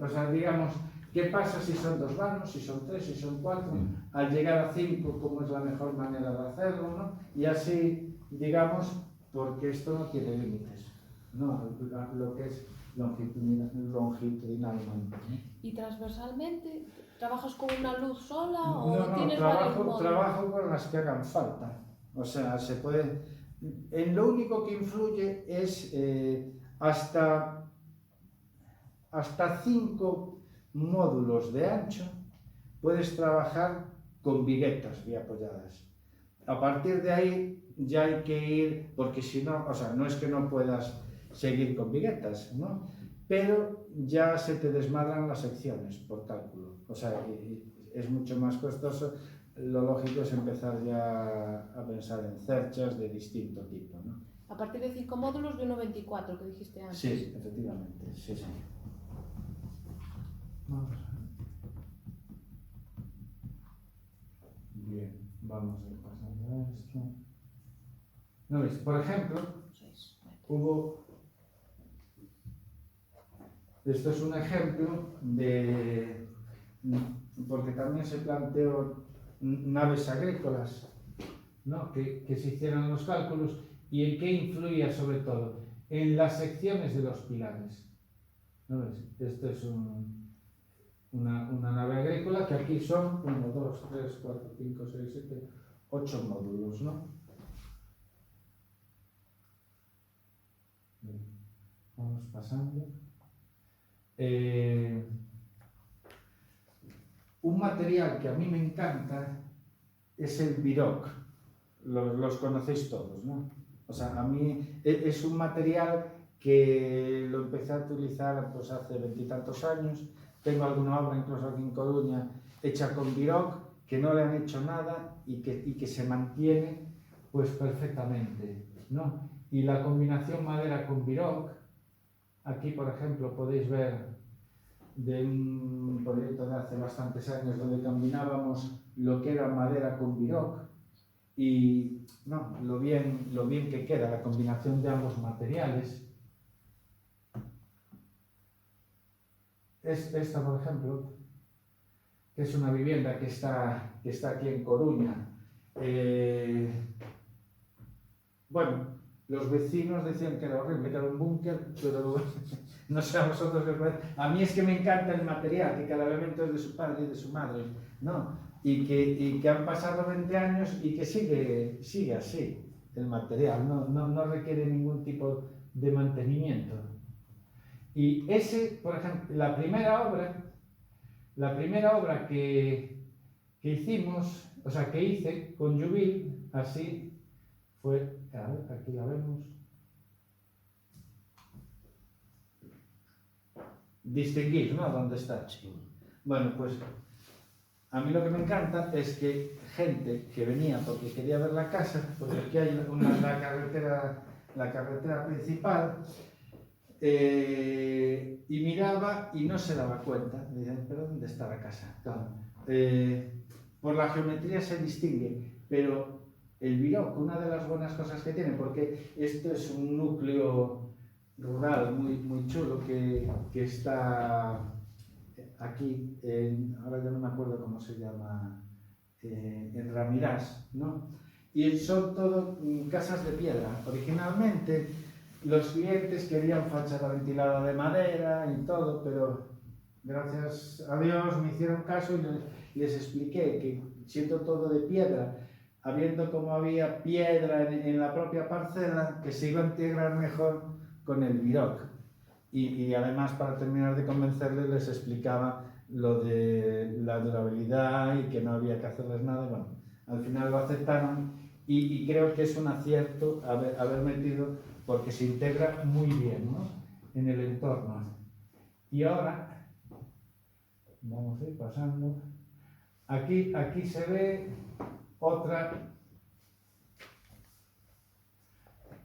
A: o sea, digamos, ¿qué pasa si son 2 vanos, si son 3, si son 4? Al llegar a 5, ¿cómo es la mejor manera de hacerlo, no? Y así, digamos, porque esto no tiene límites, ¿no? Lo que es longitudinalmente, ¿no?
E: ¿Y transversalmente trabajas con una luz sola o
A: No,
E: tienes varios módulos?
A: trabajo con las que hagan falta. O sea, se puede... En lo único que influye es hasta 5 módulos de ancho puedes trabajar con viguetas biapoyadas. A partir de ahí ya hay que ir, porque si no, o sea, no es que no puedas seguir con viguetas, ¿no? Pero ya se te desmadran las secciones por cálculo. O sea, es mucho más costoso. Lo lógico es empezar ya a pensar en cerchas de distinto tipo, ¿no?
E: A partir de 5 módulos de 1,24 que dijiste antes.
A: Sí, efectivamente, sí. Vamos a ver. Bien, vamos a ir pasando a esto. ¿No veis? Por ejemplo, esto es un ejemplo de... porque también se planteó naves agrícolas, ¿no? que se hicieran los cálculos y en qué influía sobre todo en las secciones de los pilares, ¿no ves? Esto es una nave agrícola que aquí son 1, 2, 3, 4, 5, 6, 7, 8 módulos, ¿no? Bien. Vamos pasando. Un material que a mí me encanta es el Biroc. Los conocéis todos, ¿no? O sea, a mí es un material que lo empecé a utilizar pues hace 20 y tantos años. Tengo alguna obra incluso aquí en Coruña hecha con Biroc, que no le han hecho nada y que se mantiene pues perfectamente, ¿no? Y la combinación madera con Biroc, aquí por ejemplo podéis ver de un proyecto de hace bastantes años donde combinábamos lo que era madera con Biroc y no, lo bien que queda la combinación de ambos materiales. Esta, por ejemplo, que es una vivienda que está aquí en Coruña. Bueno, los vecinos decían que era horrible, que era un búnker, pero no sé a vosotros qué os parece. A mí es que me encanta el material, que cada elemento es de su padre y de su madre, ¿no? Y que han pasado 20 años y que sigue así el material, no requiere ningún tipo de mantenimiento. Y ese, por ejemplo, la primera obra que hicimos, o sea, que hice con Jubil, así fue, a ver, aquí la vemos. Distinguir, ¿no? ¿Dónde está? Bueno, pues a mí lo que me encanta es que gente que venía porque quería ver la casa, porque aquí hay la carretera principal, y miraba y no se daba cuenta. Dicen, ¿pero dónde está la casa? Claro. Por la geometría se distingue, pero el Biroc, una de las buenas cosas que tiene, porque esto es un núcleo rural muy chulo que está aquí, ahora ya no me acuerdo cómo se llama, en Ramirás, ¿no? Y son todo casas de piedra. Originalmente los clientes querían fachada ventilada de madera y todo, pero gracias a Dios me hicieron caso y les expliqué que siendo todo de piedra, habiendo como había piedra en la propia parcela, que se iba a integrar mejor con el Biroc. Y además, para terminar de convencerles, les explicaba lo de la durabilidad y que no había que hacerles nada. Bueno, al final lo aceptaron y creo que es un acierto haber metido, porque se integra muy bien, ¿no?, en el entorno. Y ahora, vamos a ir pasando. Aquí se ve otra.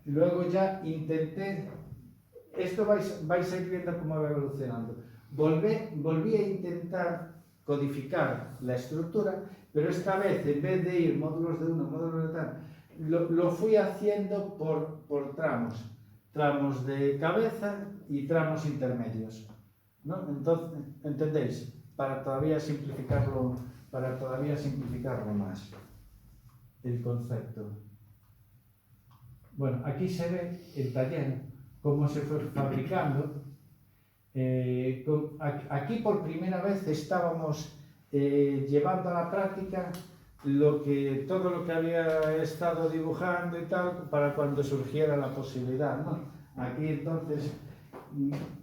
A: Luego ya intenté, esto vais a ir viendo cómo va evolucionando. Volví a intentar codificar la estructura, pero esta vez, en vez de ir módulos de uno, módulos de tal, lo fui haciendo por tramos de cabeza y tramos intermedios, ¿no? Entonces, ¿entendéis? Para todavía simplificarlo más, el concepto. Bueno, aquí se ve el taller, cómo se fue fabricando. Aquí por primera vez estábamos llevando a la práctica todo lo que había estado dibujando y tal, para cuando surgiera la posibilidad, ¿no? Aquí entonces,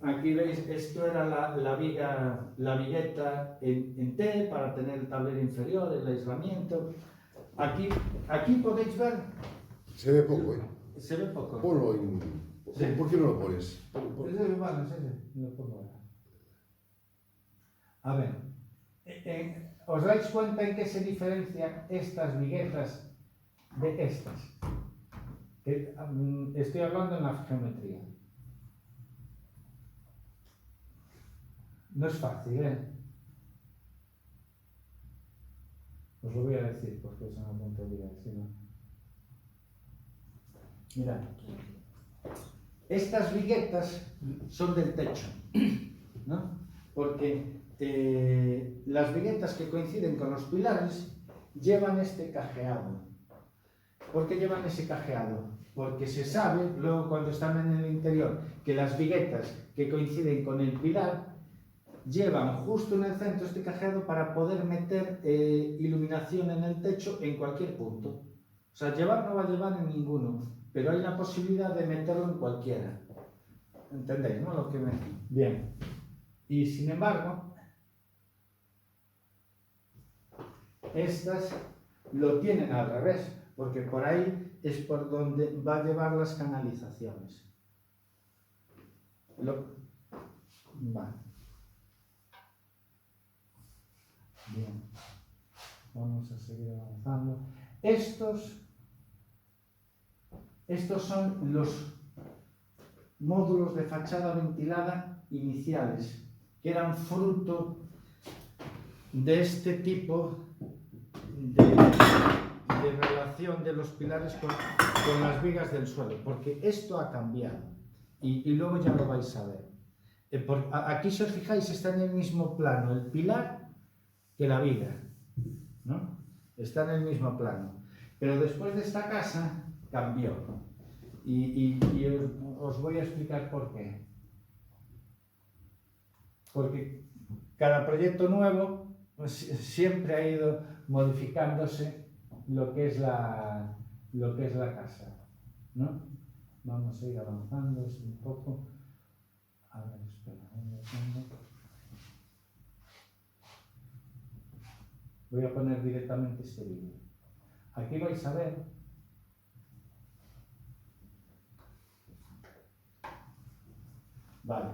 A: aquí veis, esto era la vigueta en T para tener el tablero inferior, el aislamiento. Aquí podéis ver.
D: Se ve poco, ¿eh?
A: Se ve poco.
D: Ponlo en...
A: Sí.
D: ¿Por qué no lo pones?
A: Vale, sí, lo pongo ahora. A ver, ¿os dais cuenta en qué se diferencian estas viguetas de estas? Estoy hablando en la geometría. No es fácil, ¿eh? Os lo voy a decir porque es una tontería, ¿sí, no? Mirad. Estas viguetas son del techo, ¿no? Porque las viguetas que coinciden con los pilares llevan este cajeado. ¿Por qué llevan ese cajeado? Porque se sabe, luego cuando están en el interior, que las viguetas que coinciden con el pilar llevan justo en el centro este cajeado para poder meter iluminación en el techo en cualquier punto. O sea, llevar no va a llevar en ninguno, pero hay la posibilidad de meterlo en cualquiera. ¿Entendéis, no? Lo que me... Bien. Y sin embargo, estas lo tienen al revés, porque por ahí es por donde va a llevar las canalizaciones. Vale. Bien. Vamos a seguir avanzando. Estos son los módulos de fachada ventilada iniciales, que eran fruto de este tipo de relación de los pilares con las vigas del suelo, porque esto ha cambiado y luego ya lo vais a ver. Aquí, si os fijáis, está en el mismo plano el pilar que la viga, ¿no? Está en el mismo plano, pero después de esta casa cambió y os voy a explicar por qué. Porque cada proyecto nuevo pues, siempre ha ido modificándose lo que es la casa, ¿no? Vamos a ir avanzando un poco. A ver, espera, voy a poner directamente este vídeo. Aquí vais a ver vale.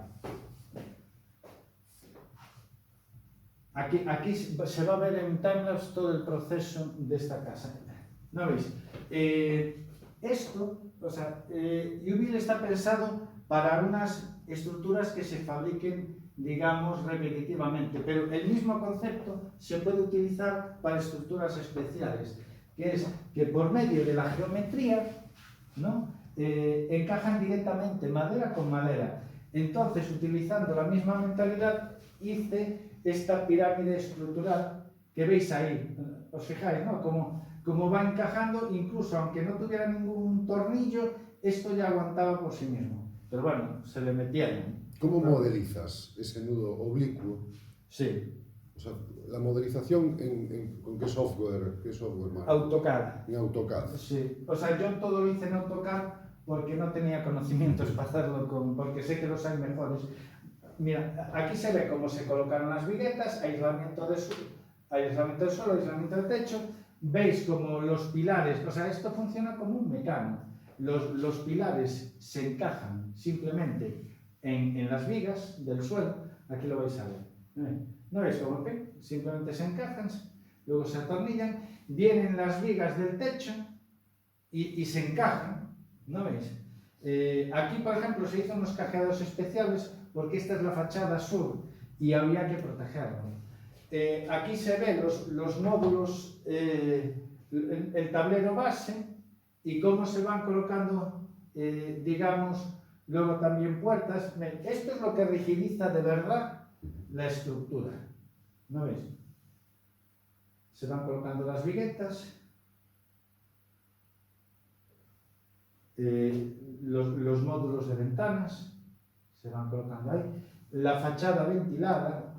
A: Aquí se va a ver en timelapse todo el proceso de esta casa. ¿No veis? Esto, o sea, U-Build está pensado para unas estructuras que se fabriquen, digamos, repetitivamente, pero el mismo concepto se puede utilizar para estructuras especiales, que es que por medio de la geometría, ¿no? Encajan directamente madera con madera. Entonces, utilizando la misma mentalidad, hice esta pirámide estructural que veis ahí. Os fijáis, ¿no? Como va encajando, incluso aunque no tuviera ningún tornillo, esto ya aguantaba por sí mismo. Pero bueno, se le metieron.
D: ¿Cómo modelizas ese nudo oblicuo?
A: Sí.
D: O sea, la modelización ¿con qué software? Marco?
A: AutoCAD.
D: En AutoCAD.
A: Sí. O sea, yo todo lo hice en AutoCAD porque no tenía conocimientos para hacerlo porque sé que los hay mejores. Mira, aquí se ve cómo se colocaron las viguetas, aislamiento del suelo, aislamiento del techo. Veis como los pilares, o sea, esto funciona como un mecano. Los pilares se encajan simplemente en las vigas del suelo. Aquí lo vais a ver. ¿No veis cómo simplemente se encajan, luego se atornillan, vienen las vigas del techo y se encajan? ¿No veis? Aquí, por ejemplo, se hizo unos cajeados especiales porque esta es la fachada sur y había que protegerlo. Aquí se ven los módulos, el tablero base y cómo se van colocando, digamos, luego también puertas. Esto es lo que rigidiza de verdad la estructura. ¿No veis? Se van colocando las viguetas. Los módulos de ventanas se van colocando ahí, la fachada ventilada.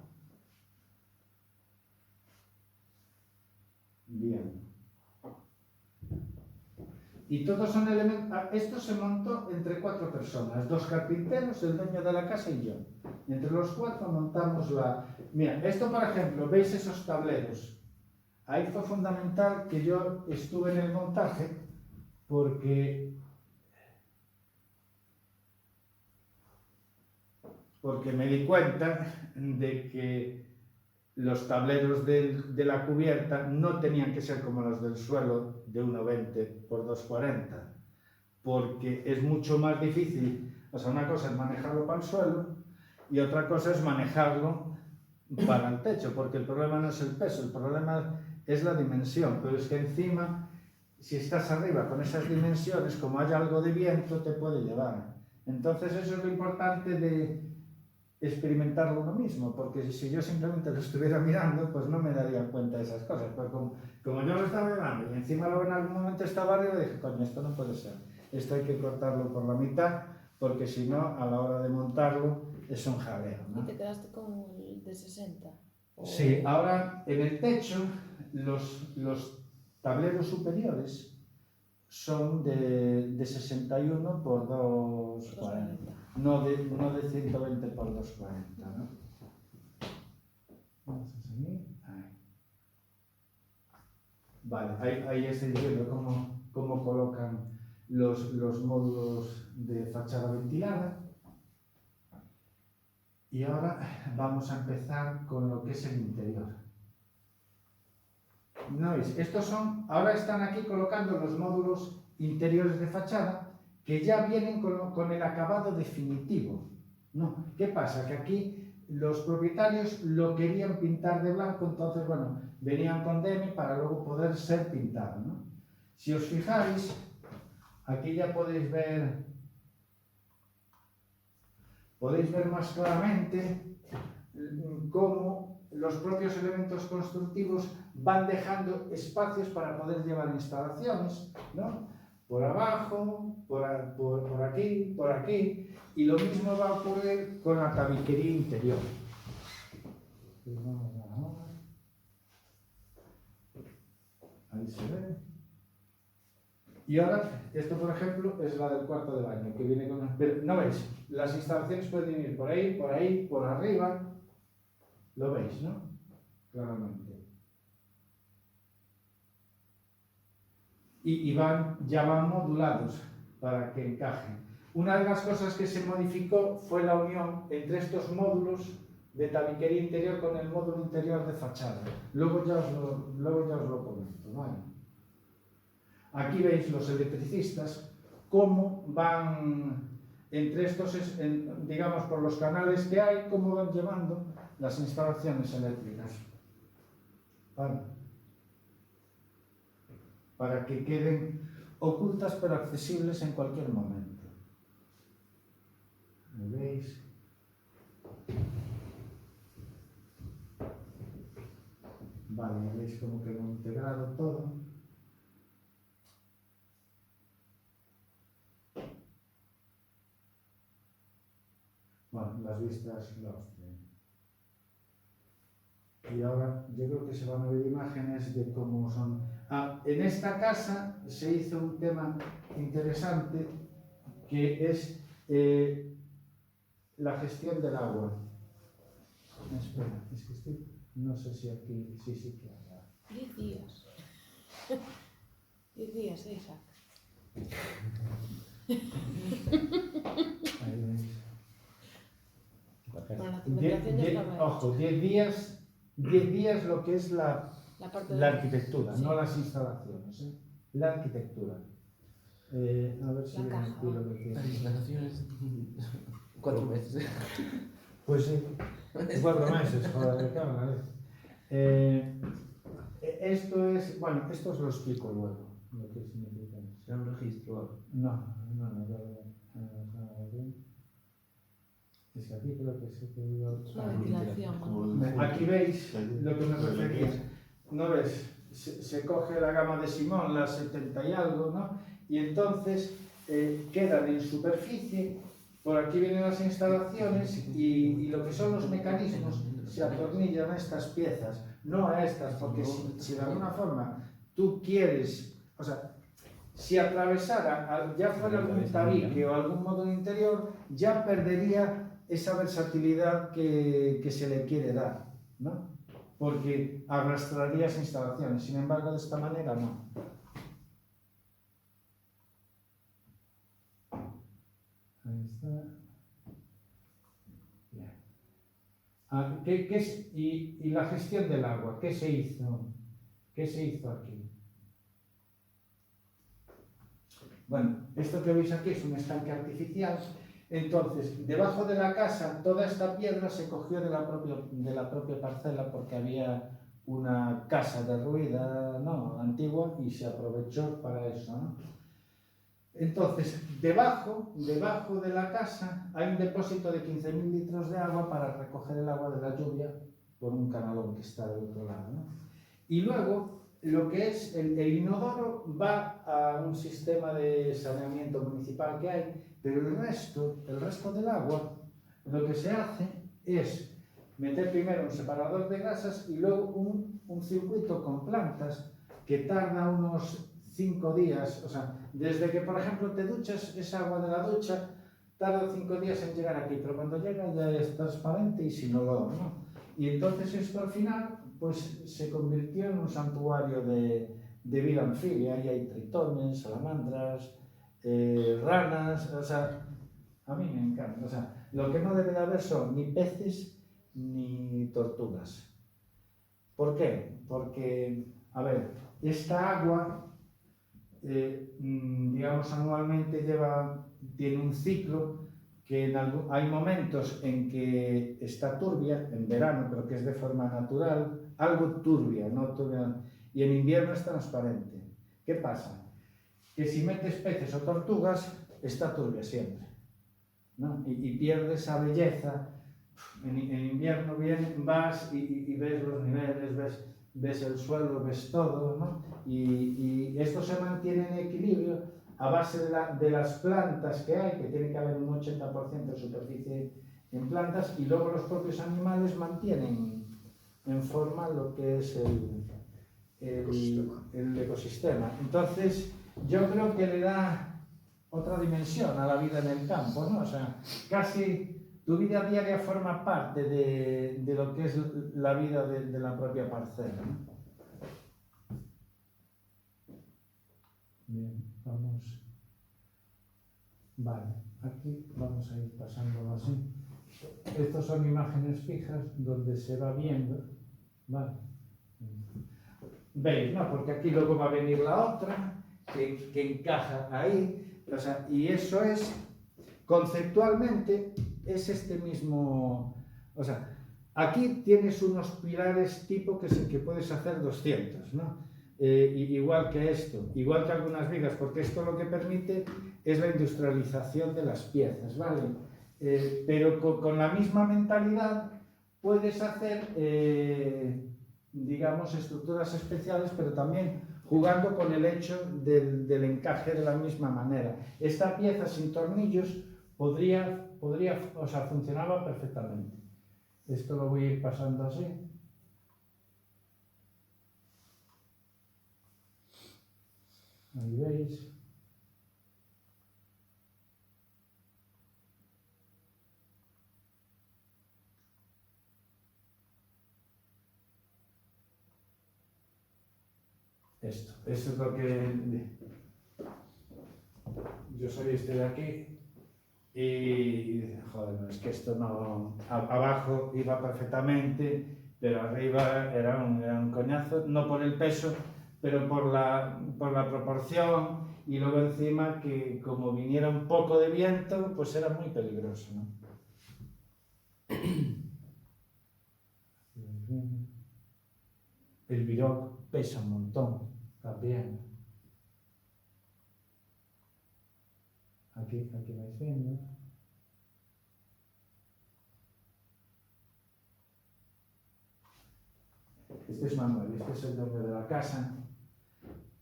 A: Bien. Y todos son elementos. Esto se montó entre 4 personas, 2 carpinteros, el dueño de la casa y yo. Entre los 4 montamos la. Mira, esto por ejemplo, ¿veis esos tableros? Ahí fue fundamental que yo estuve en el montaje porque me di cuenta de que los tableros de la cubierta no tenían que ser como los del suelo de 1,20 por 2,40, porque es mucho más difícil. O sea, una cosa es manejarlo para el suelo y otra cosa es manejarlo para el techo, porque el problema no es el peso, el problema es la dimensión. Pero es que encima, si estás arriba con esas dimensiones, como haya algo de viento, te puede llevar. Entonces eso es lo importante de experimentarlo uno mismo, porque si yo simplemente lo estuviera mirando, pues no me daría cuenta de esas cosas. Pero como yo lo estaba mirando y encima luego en algún momento estaba arriba, dije, coño, esto no puede ser. Esto hay que cortarlo por la mitad, porque si no, a la hora de montarlo, es un jaleo, ¿no?
E: ¿Y te quedaste con el de 60? ¿O...
A: Sí, ahora en el techo, los tableros superiores son de 61 por 2,40. No de 120 por 2,40, ¿no? Vamos a seguir. Ahí. Vale, ahí es el vídeo cómo colocan los módulos de fachada ventilada. Y ahora vamos a empezar con lo que es el interior. ¿No veis? Ahora están aquí colocando los módulos interiores de fachada que ya vienen con el acabado definitivo. No, ¿qué pasa? Que aquí los propietarios lo querían pintar de blanco, entonces, bueno, venían con DEME para luego poder ser pintado, ¿no? Si os fijáis, aquí ya podéis ver más claramente cómo los propios elementos constructivos van dejando espacios para poder llevar instalaciones, ¿no? Por abajo, por aquí, por aquí, y lo mismo va a ocurrir con la tabiquería interior. Ahí se ve. Y ahora, esto por ejemplo es la del cuarto de baño, que viene con... Pero, ¿no veis? Las instalaciones pueden ir por ahí, por arriba. Lo veis, ¿no? Claramente. Y ya van modulados para que encajen. Una de las cosas que se modificó fue la unión entre estos módulos de tabiquería interior con el módulo interior de fachada. Luego ya os lo comento, ¿vale? Aquí veis los electricistas, cómo van entre estos, digamos, por los canales que hay, cómo van llevando las instalaciones eléctricas. ¿Vale? Para que queden ocultas pero accesibles en cualquier momento. ¿Me veis? Vale, veis cómo quedó integrado todo. Bueno, las vistas la hostia. Y ahora yo creo que se van a ver imágenes de cómo son. En esta casa se hizo un tema interesante que es la gestión del agua. Espera, es que no sé si aquí, sí que hay.
E: 10 días. 10 días, Isaac.
A: Ahí veis.
E: Bueno, la cimentación ya estaba hecha.
A: Ojo, 10 días lo que es la arquitectura,
E: sí.
A: no las instalaciones, ¿eh? La arquitectura. A ver si
E: La
A: ven
E: caja,
A: aquí lo que
F: Las
A: tiene.
F: instalaciones 4 meses.
A: Pues sí, 4 meses, joder, claro, a ver. Esto os lo explico luego, lo que significa.
F: Será un registro.
A: No, es que aquí creo que se quedó...
E: La ventilación. ¿no?
A: Aquí veis lo que me refería. ¿No ves? Se coge la gama de Simón, la 70 y algo, ¿no? Y entonces quedan en superficie, por aquí vienen las instalaciones y lo que son los mecanismos se atornillan a estas piezas, no a estas, porque si de alguna forma tú quieres, o sea, si atravesara, ya fuera algún tabique o algún módulo interior, ya perdería esa versatilidad que se le quiere dar, ¿no? Porque arrastraría esas instalaciones. Sin embargo, de esta manera no. Ahí está. Bien. Y la gestión del agua, ¿qué se hizo? ¿Qué se hizo aquí? Bueno, esto que veis aquí es un estanque artificial. Entonces, debajo de la casa, toda esta piedra se cogió de la propia parcela porque había una casa derruida, ¿no?, antigua, y se aprovechó para eso, ¿no? Entonces, debajo de la casa hay un depósito de 15.000 litros de agua para recoger el agua de la lluvia por un canalón que está del otro lado, ¿no? Y luego, lo que es el inodoro va a un sistema de saneamiento municipal que hay, pero el resto del agua, lo que se hace es meter primero un separador de grasas y luego un circuito con plantas que tarda unos 5 días, o sea, desde que, por ejemplo, te duchas, esa agua de la ducha tarda 5 días en llegar aquí, pero cuando llega ya es transparente y sin olor, ¿no? Y entonces esto al final pues se convirtió en un santuario de vida anfibia, ahí hay tritones, salamandras, ranas, o sea, a mí me encanta. O sea, lo que no debe de haber son ni peces ni tortugas. ¿Por qué? Porque, a ver, esta agua, digamos, anualmente tiene un ciclo que hay momentos en que está turbia, en verano, pero que es de forma natural, algo turbia, no turbia, y en invierno es transparente. ¿Qué pasa? Que si metes peces o tortugas, está turbia siempre, ¿no? Y pierde esa belleza. En invierno vas y ves los niveles, ves el suelo, ves todo, ¿no? Y esto se mantiene en equilibrio a base de las plantas que hay, que tiene que haber un 80% de superficie en plantas, y luego los propios animales mantienen en forma lo que es el ecosistema. Entonces, yo creo que le da otra dimensión a la vida en el campo, ¿no? O sea, casi tu vida diaria forma parte de lo que es la vida de la propia parcela, ¿no?
B: Bien, vamos. Vale, aquí vamos a ir pasándolo así. Estas son imágenes fijas donde se va viendo, ¿vale?
A: ¿Veis? ¿No? Porque aquí luego va a venir la otra, que encaja ahí, o sea, y eso es, conceptualmente, es este mismo, o sea, aquí tienes unos pilares tipo que puedes hacer 200, ¿no? Igual que esto, igual que algunas vigas, porque esto lo que permite es la industrialización de las piezas, ¿vale? Pero con la misma mentalidad puedes hacer, digamos, estructuras especiales, pero también jugando con el hecho del encaje de la misma manera. Esta pieza sin tornillos podría, o sea, funcionaba perfectamente. Esto lo voy a ir pasando así. Ahí veis. Esto es lo que yo soy este de aquí y joder, no, es que esto no, abajo iba perfectamente, pero arriba era un coñazo, no por el peso, pero por la proporción, y luego encima que como viniera un poco de viento, pues era muy peligroso, ¿no? El viroc pesa un montón también. Aquí vais viendo. Este es Manuel, este es el dueño de la casa,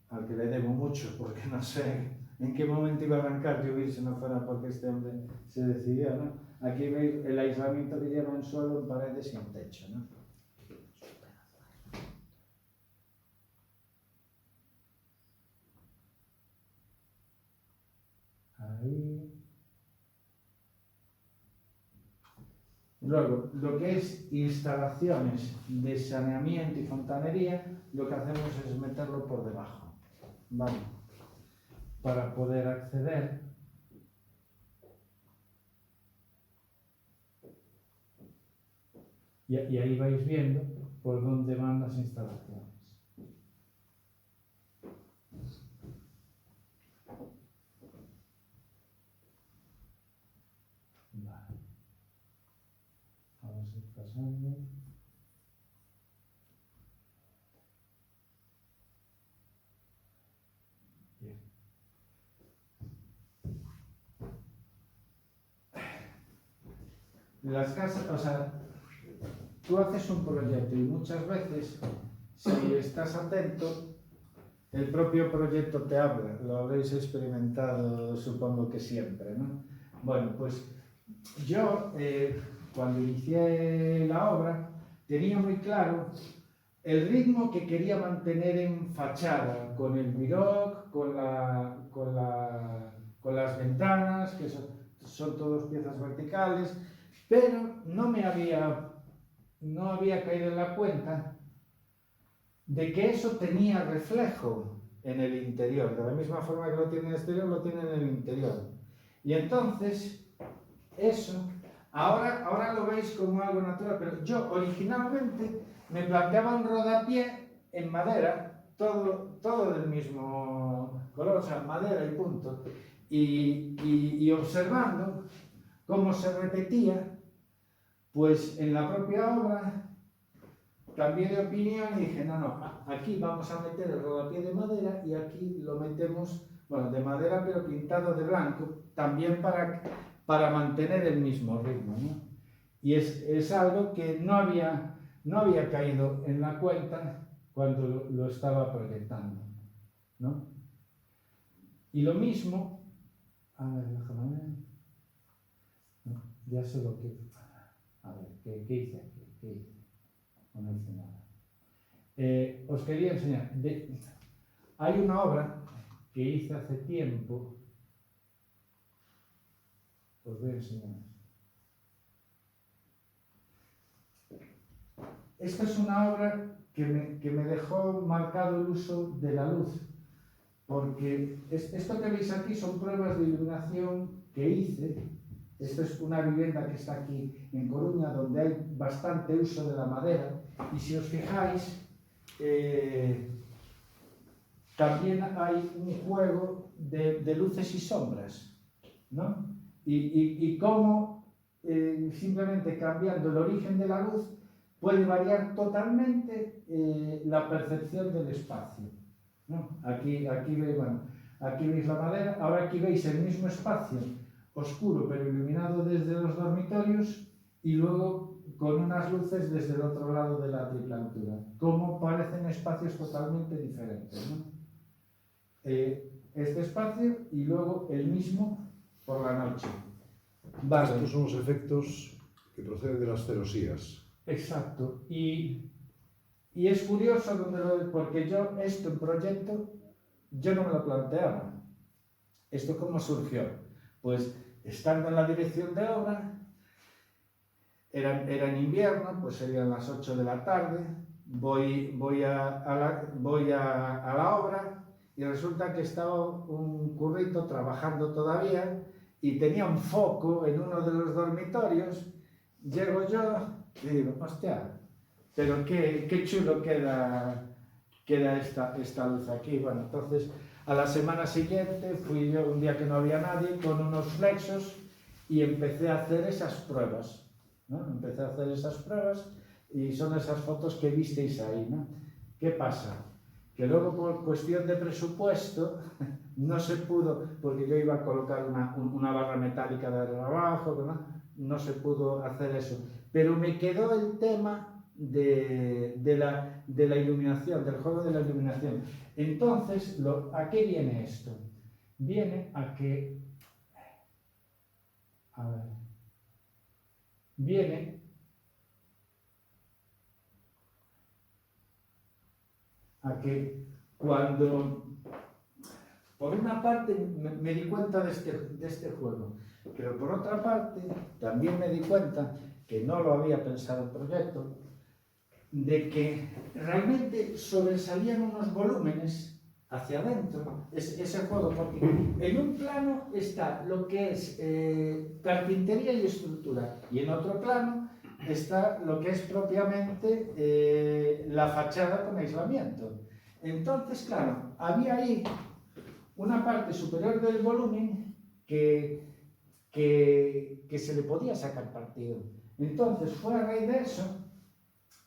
A: al que le debo mucho porque no sé en qué momento iba a arrancar lluvia si no fuera porque este hombre se decidió, ¿no? Aquí veis el aislamiento que lleva en suelo, en paredes y en techo, ¿no? Ahí. Luego, lo que es instalaciones de saneamiento y fontanería, lo que hacemos es meterlo por debajo, ¿vale? Para poder acceder. Y ahí vais viendo por dónde van las instalaciones. Vale. Vamos a ir pasando. Bien. Las casas, o sea, tú haces un proyecto y muchas veces, si estás atento, el propio proyecto te habla. Lo habréis experimentado, supongo que siempre, ¿no? Bueno, pues yo, cuando inicié la obra, tenía muy claro el ritmo que quería mantener en fachada, con el viroc, con las ventanas, que son todas piezas verticales, pero no había caído en la cuenta de que eso tenía reflejo en el interior, de la misma forma que lo tiene en el exterior, lo tiene en el interior. Y entonces, eso, ahora lo veis como algo natural, pero yo originalmente me planteaba un rodapié en madera, todo del mismo color, o sea, madera y punto, y observando cómo se repetía, pues en la propia obra cambié de opinión y dije, no, aquí vamos a meter el rodapié de madera y aquí lo metemos, bueno, de madera pero pintado de blanco, también para mantener el mismo ritmo, ¿no? Y es algo que no había caído en la cuenta cuando lo estaba proyectando, ¿no? Y lo mismo, a ver, déjame ver, no, ya sé lo que, a ver, ¿qué hice aquí? ¿Qué hice? No hice nada. Os quería enseñar, hay una obra que hice hace tiempo, os voy a enseñar. Esta es una obra que me dejó marcado el uso de la luz, porque esto que veis aquí son pruebas de iluminación que hice. Esto es una vivienda que está aquí en Coruña, donde hay bastante uso de la madera, y si os fijáis, también hay un juego de luces y sombras, ¿no? Y cómo simplemente cambiando el origen de la luz puede variar totalmente la percepción del espacio, ¿no? Aquí veis la madera, ahora aquí veis el mismo espacio oscuro pero iluminado desde los dormitorios y luego con unas luces desde el otro lado de la triple altura. Cómo parecen espacios totalmente diferentes, ¿no? Este espacio y luego el mismo por la noche. Vale.
D: Estos son los efectos que proceden de las celosías.
A: Exacto. Y es curioso porque yo esto en proyecto yo no me lo planteaba. ¿Esto cómo surgió? Pues estando en la dirección de obra, era en invierno, pues serían las 8 de la tarde, voy a la obra y resulta que estaba un currito trabajando todavía y tenía un foco en uno de los dormitorios. Llego yo y digo, hostia, pero qué chulo queda esta luz aquí. Bueno, entonces a la semana siguiente fui yo, un día que no había nadie, con unos flexos y empecé a hacer esas pruebas, ¿no? Empecé a hacer esas pruebas y son esas fotos que visteis ahí, ¿no? ¿Qué pasa? Que luego por cuestión de presupuesto no se pudo, porque yo iba a colocar una barra metálica de abajo, no se pudo hacer eso. Pero me quedó el tema de la iluminación, del juego de la iluminación. Entonces, ¿a qué viene esto? Viene a que... A ver... Viene a que cuando... Por una parte me di cuenta de este juego, pero por otra parte también me di cuenta, que no lo había pensado el proyecto, de que realmente sobresalían unos volúmenes hacia adentro, ese juego, porque en un plano está lo que es carpintería y estructura, y en otro plano está lo que es propiamente la fachada con aislamiento. Entonces, claro, había ahí una parte superior del volumen que se le podía sacar partido. Entonces, fue a raíz de eso,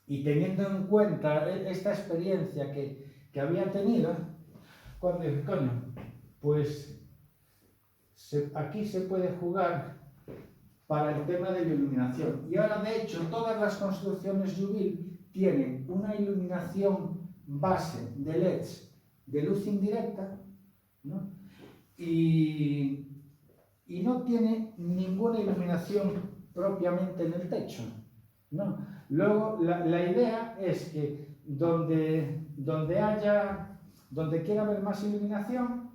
A: y teniendo en cuenta esta experiencia que había tenido, cuando dije, coño, pues aquí se puede jugar para el tema de la iluminación. Y ahora, de hecho, todas las construcciones Jubil tienen una iluminación base de LEDs de luz indirecta, ¿no? Y no tiene ninguna iluminación propiamente en el techo, ¿no? Luego, la idea es que donde quiera haber más iluminación,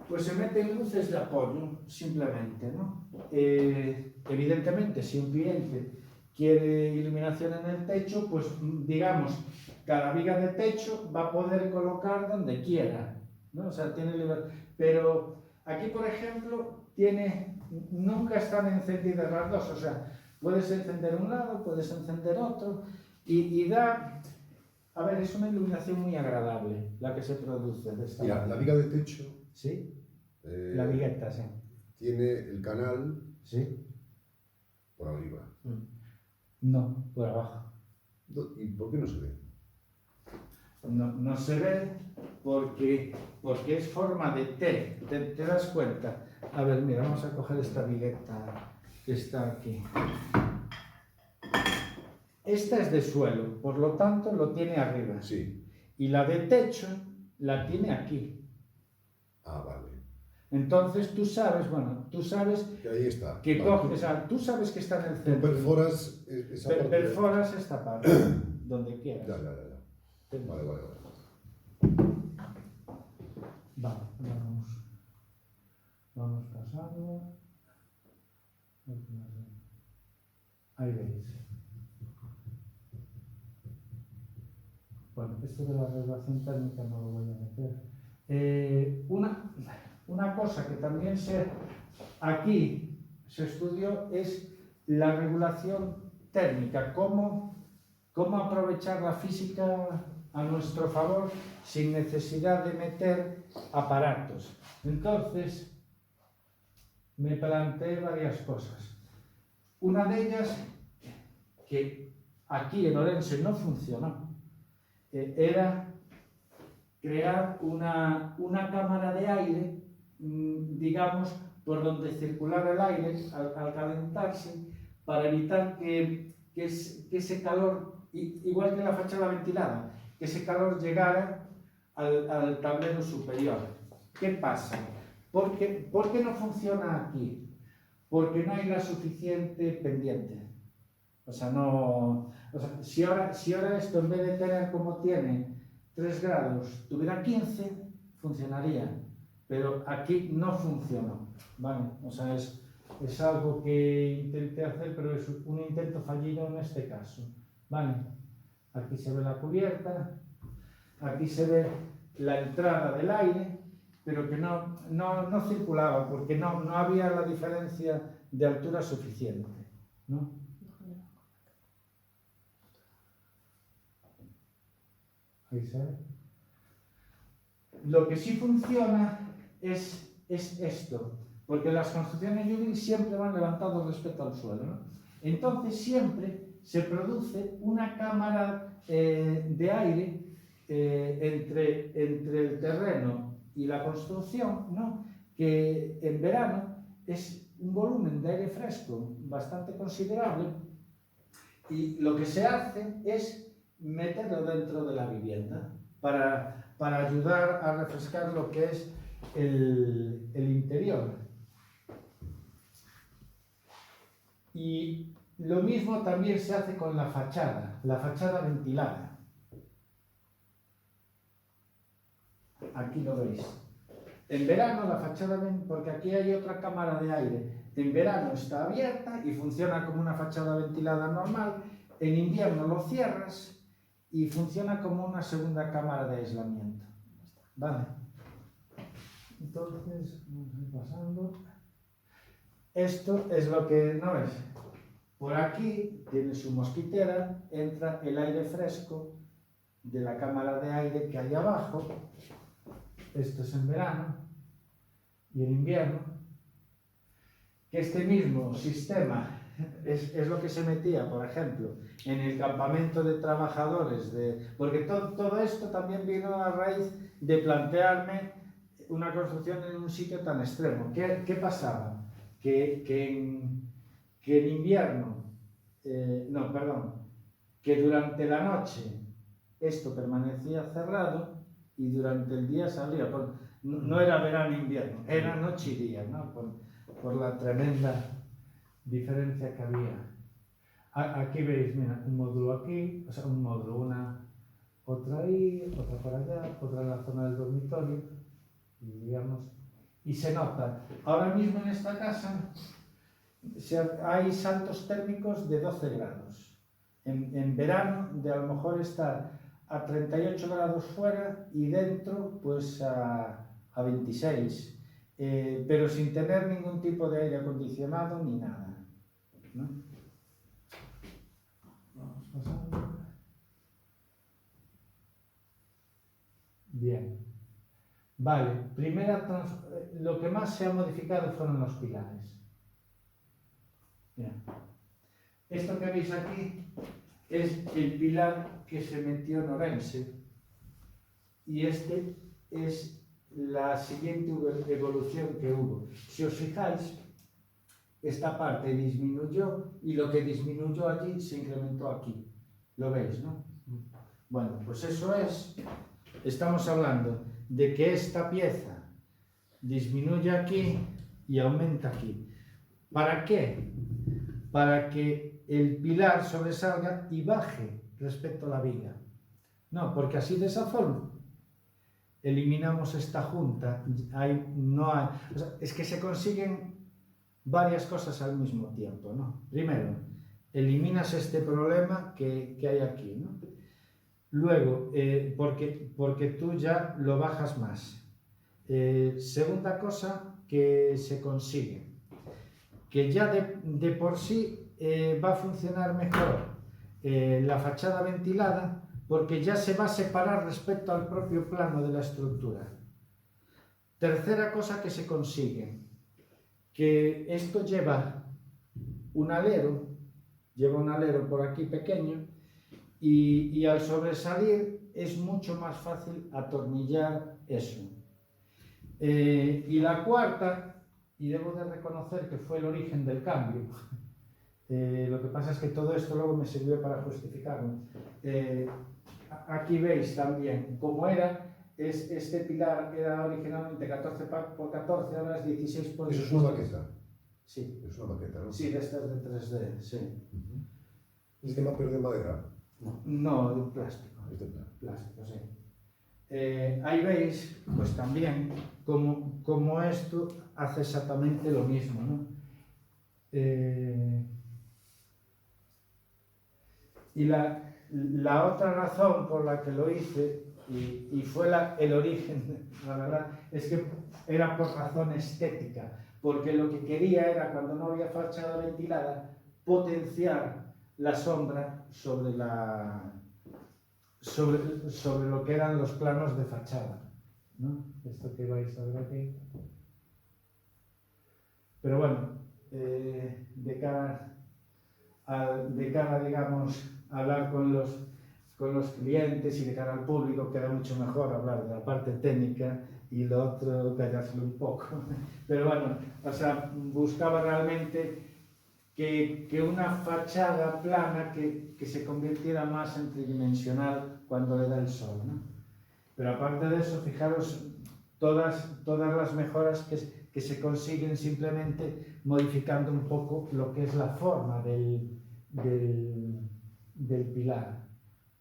A: pues se meten luces de apoyo, simplemente, ¿no? Evidentemente, si un cliente quiere iluminación en el techo, pues digamos, cada viga de techo va a poder colocar donde quiera, ¿no? O sea, tiene libertad. Pero aquí, por ejemplo, nunca están encendidas las dos, o sea, puedes encender un lado, puedes encender otro, y da... A ver, es una iluminación muy agradable la que se produce de esta
D: Mira,
A: manera.
D: la viga de techo
A: ¿Sí? La vigueta, sí.
D: tiene el canal
A: ¿Sí?
D: por arriba.
A: No, por abajo.
D: ¿Y por qué no se ve?
A: No se ve porque es forma de T. ¿Te das cuenta? A ver, mira, vamos a coger esta vigueta que está aquí. Esta es de suelo, por lo tanto lo tiene arriba.
D: Sí.
A: Y la de techo la tiene aquí.
D: Ah, vale.
A: Entonces tú sabes
D: Que ahí está.
A: que
D: Vale.
A: coges, o sea, tú sabes que está en el
D: Tú
A: centro.
D: perforas esa parte.
A: Perforas esta parte, donde quieras.
D: Ya. Vale.
B: Vamos pasando. Ahí veis. Bueno, esto de la regulación térmica no lo voy a meter. Una cosa que también aquí se estudió es la regulación térmica, cómo aprovechar la física a nuestro favor sin necesidad de meter aparatos. Entonces, me planteé varias cosas. Una de ellas, que aquí en Orense no funcionó, era crear una cámara de aire, digamos, por donde circulara el aire al calentarse, para evitar que ese calor, igual que la fachada ventilada, que ese calor llegara al tablero superior. ¿Qué pasa? ¿Por qué no funciona aquí? Porque no hay la suficiente pendiente. Si ahora esto, en vez de tener como tiene 3 grados, tuviera 15, funcionaría. Pero aquí no funcionó, ¿vale? O sea, es algo que intenté hacer, pero es un intento fallido en este caso, ¿vale? Aquí se ve la cubierta, aquí se ve la entrada del aire, pero que no circulaba, porque no había la diferencia de altura suficiente, ¿no? Ahí se ve. Lo que sí funciona es esto, porque las construcciones Yuri siempre van levantados respecto al suelo, ¿no? Entonces siempre se produce una cámara de aire entre el terreno y la construcción, ¿no? Que en verano es un volumen de aire fresco bastante considerable, y lo que se hace es meterlo dentro de la vivienda para ayudar a refrescar lo que es el interior. Y lo mismo también se hace con la fachada ventilada. Aquí lo veis. En verano la fachada, porque aquí hay otra cámara de aire, en verano está abierta y funciona como una fachada ventilada normal, en invierno lo cierras y funciona como una segunda cámara de aislamiento. Vale. Entonces, vamos a ir pasando. Esto es lo que no ves. Por aquí tiene su mosquitera, entra el aire fresco de la cámara de aire que hay abajo. Esto es en verano y en invierno. Que este mismo sistema es lo que se metía, por ejemplo, en el campamento de trabajadores, porque todo esto también vino a raíz de plantearme una construcción en un sitio tan extremo. ¿Qué pasaba? Que en invierno, que durante la noche esto permanecía cerrado y durante el día se abría. No era verano e invierno, era noche y día, ¿no? Por la tremenda diferencia que había. Aquí veis, mira, un módulo aquí, o sea, un módulo, otra ahí, otra por allá, otra en la zona del dormitorio, y digamos, y se nota. Ahora mismo en esta casa hay saltos térmicos de 12 grados. En verano, de a lo mejor estar a 38 grados fuera y dentro pues a 26, pero sin tener ningún tipo de aire acondicionado ni nada, ¿no? Vamos pasando. Bien. Vale, lo que más se ha modificado fueron los pilares. Bien. Esto que veis aquí es el pilar que se metió en Orense y este es la siguiente evolución que hubo. Si os fijáis, esta parte disminuyó y lo que disminuyó allí se incrementó aquí. ¿Lo veis, no? Bueno, pues eso es, estamos hablando de que esta pieza disminuye aquí y aumenta aquí. ¿Para qué? Para que el pilar sobresalga y baje respecto a la viga. No, porque así de esa forma eliminamos esta junta. O sea, es que se consiguen varias cosas al mismo tiempo, ¿no? Primero, eliminas este problema que hay aquí, ¿no? Luego, porque tú ya lo bajas más. Segunda cosa que se consigue, que ya de por sí va a funcionar mejor la fachada ventilada, porque ya se va a separar respecto al propio plano de la estructura. Tercera cosa que se consigue, que esto lleva un alero por aquí pequeño, y al sobresalir es mucho más fácil atornillar eso. Y la cuarta, y debo de reconocer que fue el origen del cambio, lo que pasa es que todo esto luego me sirvió para justificarlo. Aquí veis también cómo era, este pilar era originalmente 14 por 14, ahora es 16 por 16.
D: ¿Eso es una maqueta?
B: Sí.
D: Es una maqueta, ¿no?
B: Sí, de estas de 3D, sí.
D: ¿Es de mapper de madera?
B: No, de plástico.
D: Es de
B: Plástico, sí. Ahí veis, pues también, como esto hace exactamente lo mismo, ¿no? Y la otra razón por la que lo hice, y fue el origen, la verdad, es que era por razón estética, porque lo que quería era, cuando no había fachada ventilada, potenciar la sombra sobre lo que eran los planos de fachada, ¿no? Esto que vais a ver aquí. Pero bueno, de cara, digamos, a hablar con los clientes y de cara al público, queda mucho mejor hablar de la parte técnica y lo otro callárselo un poco. Pero bueno, o sea, buscaba realmente que una fachada plana que se convirtiera más en tridimensional cuando le da el sol, ¿no? Pero aparte de eso, fijaros todas las mejoras que se consiguen simplemente modificando un poco lo que es la forma del pilar.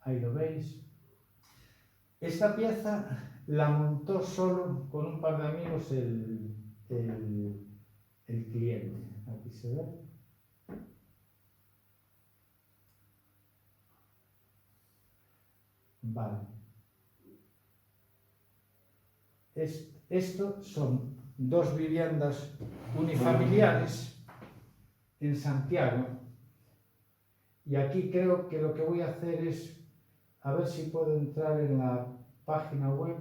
B: Ahí lo veis. Esta pieza la montó solo con un par de amigos el cliente. Aquí se ve. Vale. Esto son dos viviendas unifamiliares en Santiago. Y aquí creo que lo que voy a hacer es, a ver si puedo entrar en la página web.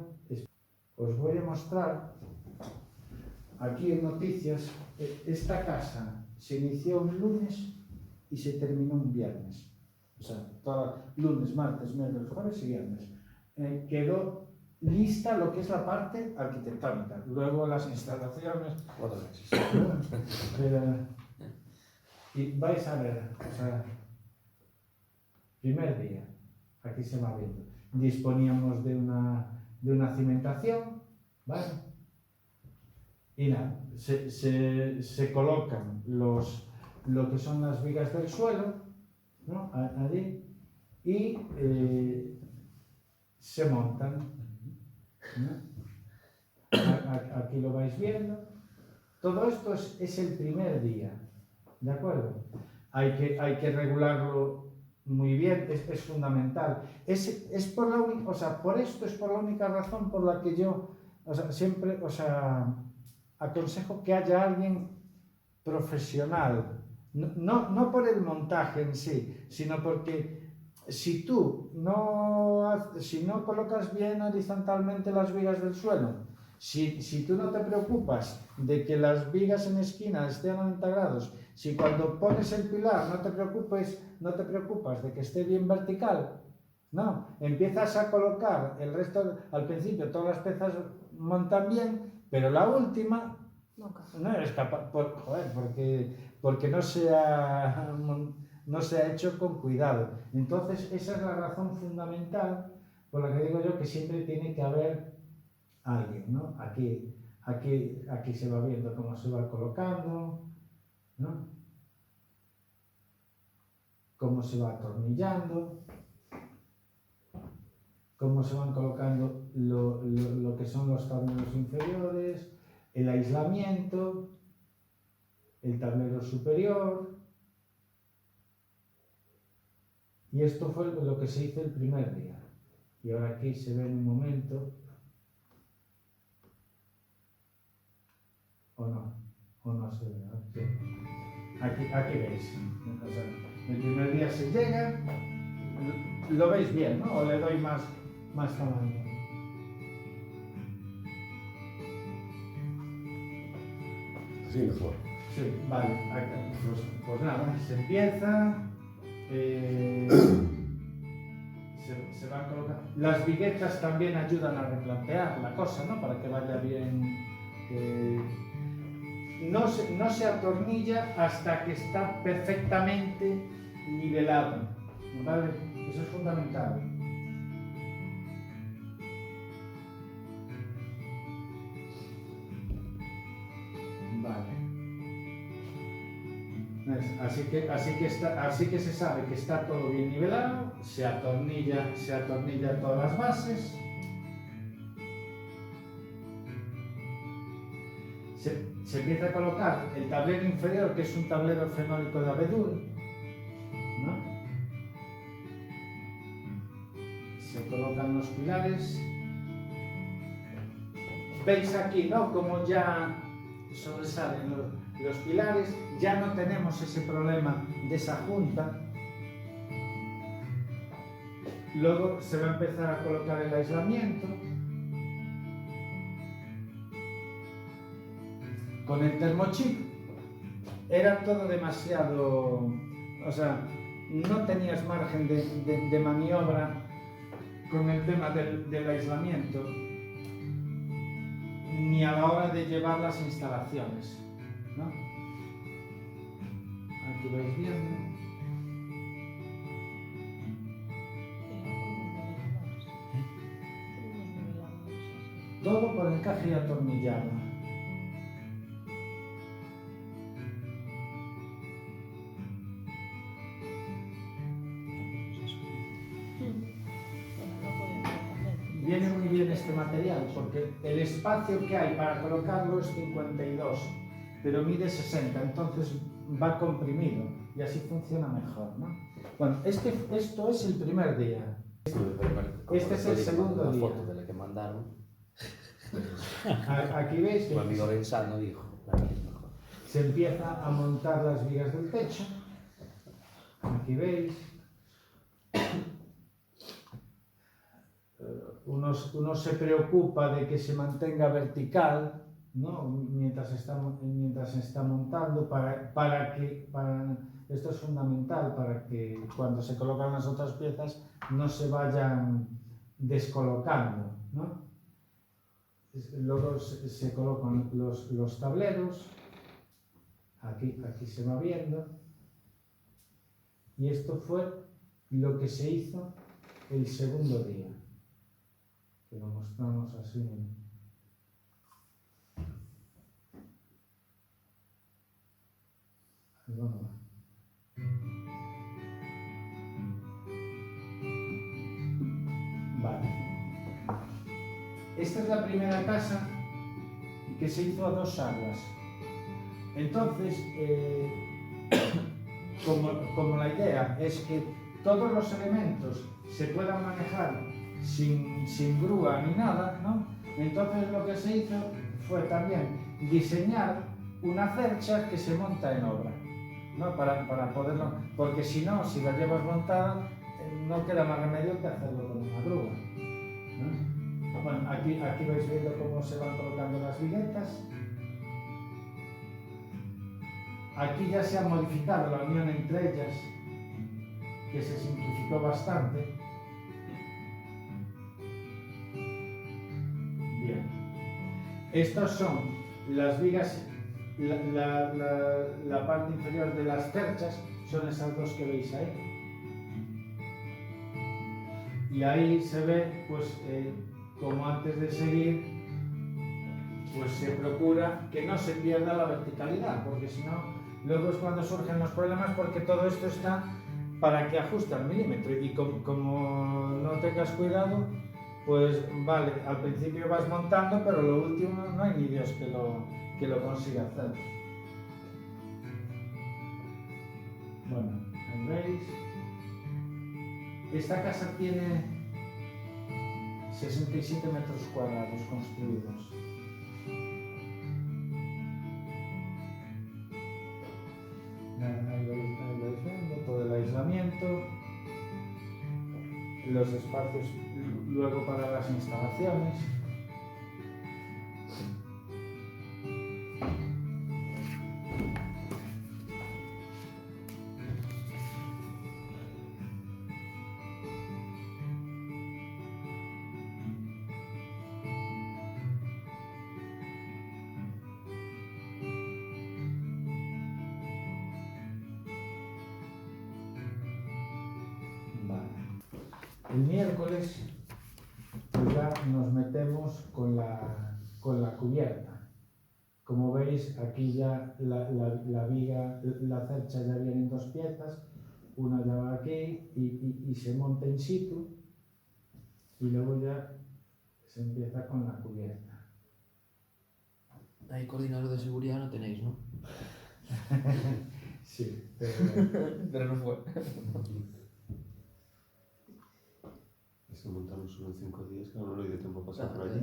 B: Os voy a mostrar aquí en noticias. Esta casa se inició un lunes y se terminó un viernes. O sea, lunes, martes, miércoles, jueves y viernes. Quedó lista lo que es la parte arquitectónica. Luego las instalaciones. Y vais a ver, o sea, primer día, aquí se va viendo. Disponíamos de una cimentación, ¿vale? Y nada, se colocan lo que son las vigas del suelo, ¿no? Allí, y se montan, ¿no? Aquí lo vais viendo. Todo esto es el primer día. ¿de acuerdo? Hay que regularlo muy bien, es fundamental. Es por la única, o sea, por esto es por la única razón por la que yo, o sea, siempre, o sea, aconsejo que haya alguien profesional, no por el montaje en sí, sino porque si tú si no colocas bien horizontalmente las vigas del suelo, si tú no te preocupas de que las vigas en esquina estén a 90 grados, si cuando pones el pilar no te preocupas de que esté bien vertical, no, empiezas a colocar el resto, al principio todas las piezas montan bien, pero la última no eres capaz, porque no se ha hecho con cuidado. Entonces esa es la razón fundamental por la que digo yo que siempre tiene que haber alguien, ¿no? Aquí se va viendo cómo se va colocando, ¿no? Cómo se va atornillando, cómo se van colocando lo que son los tableros inferiores, el aislamiento, el tablero superior. Y esto fue lo que se hizo el primer día. Y ahora aquí se ve en un momento, o no se ve, ¿no? Sí. Aquí veis. O sea, el primer día se llega, lo veis bien, ¿no? O le doy más tamaño.
D: Sí, mejor.
B: Sí, vale. Pues nada, se empieza. Se van colocando. Las viguetas también ayudan a replantear la cosa, ¿no? Para que vaya bien. No se atornilla hasta que está perfectamente nivelado, ¿vale? Eso es fundamental. Vale. Así que se sabe que está todo bien nivelado, se atornilla todas las bases. Se empieza a colocar el tablero inferior, que es un tablero fenólico de abedul, ¿no? Se colocan los pilares. Veis aquí, ¿no? Como ya sobresalen los pilares, ya no tenemos ese problema de esa junta. Luego se va a empezar a colocar el aislamiento. Con el termochip era todo demasiado, o sea, no tenías margen de maniobra con el tema del aislamiento, ni a la hora de llevar las instalaciones, ¿no? Aquí vais viendo. Todo por encaje y atornillado. Viene muy bien este material porque el espacio que hay para colocarlo es 52, pero mide 60, entonces va comprimido y así funciona mejor, ¿no? Bueno, esto es el primer día. Este es el segundo día.
F: foto de la que mandaron.
B: Aquí veis que
F: Mi amigo Benzano dijo, la mía es mejor.
B: se empieza a montar las vigas del techo. Aquí veis. Uno se preocupa de que se mantenga vertical, ¿no? mientras está montando esto es fundamental para que cuando se colocan las otras piezas no se vayan descolocando, ¿no? Luego se colocan los tableros, aquí se va viendo, y esto fue lo que se hizo el segundo día, que lo mostramos así. Bueno, vale. Esta es la primera casa que se hizo a 2 aguas. Entonces, como la idea es que todos los elementos se puedan manejar sin grúa ni nada, ¿no? Entonces lo que se hizo fue también diseñar una cercha que se monta en obra, ¿no? Para poderlo, porque si no, si la llevas montada, no queda más remedio que hacerlo con una grúa, ¿no? Bueno, aquí vais viendo cómo se van colocando las viguetas. Aquí ya se ha modificado la unión entre ellas, que se simplificó bastante. Bien. Estas son las vigas, la parte inferior de las cerchas, son esas dos que veis ahí. Y ahí se ve, pues, como antes de seguir, pues se procura que no se pierda la verticalidad, porque si no, luego es cuando surgen los problemas, porque todo esto está para que ajuste al milímetro, y como no tengas cuidado, pues vale, al principio vas montando, pero lo último no hay ni Dios que lo consiga hacer. Bueno, ahí veis. Esta casa tiene 67 metros cuadrados construidos. Ahí vais viendo todo el aislamiento, los espacios luego para las instalaciones. El miércoles pues ya nos metemos con la cubierta. Como veis, aquí ya la viga, la cercha ya viene en dos piezas, una ya va aquí y se monta in situ, y luego ya se empieza con la cubierta.
F: Ahí coordinador de seguridad no tenéis, ¿no?
B: Sí,
F: pero no fue.
C: Es que montamos solo en 5 días, que no le dio tiempo a pasar por allí.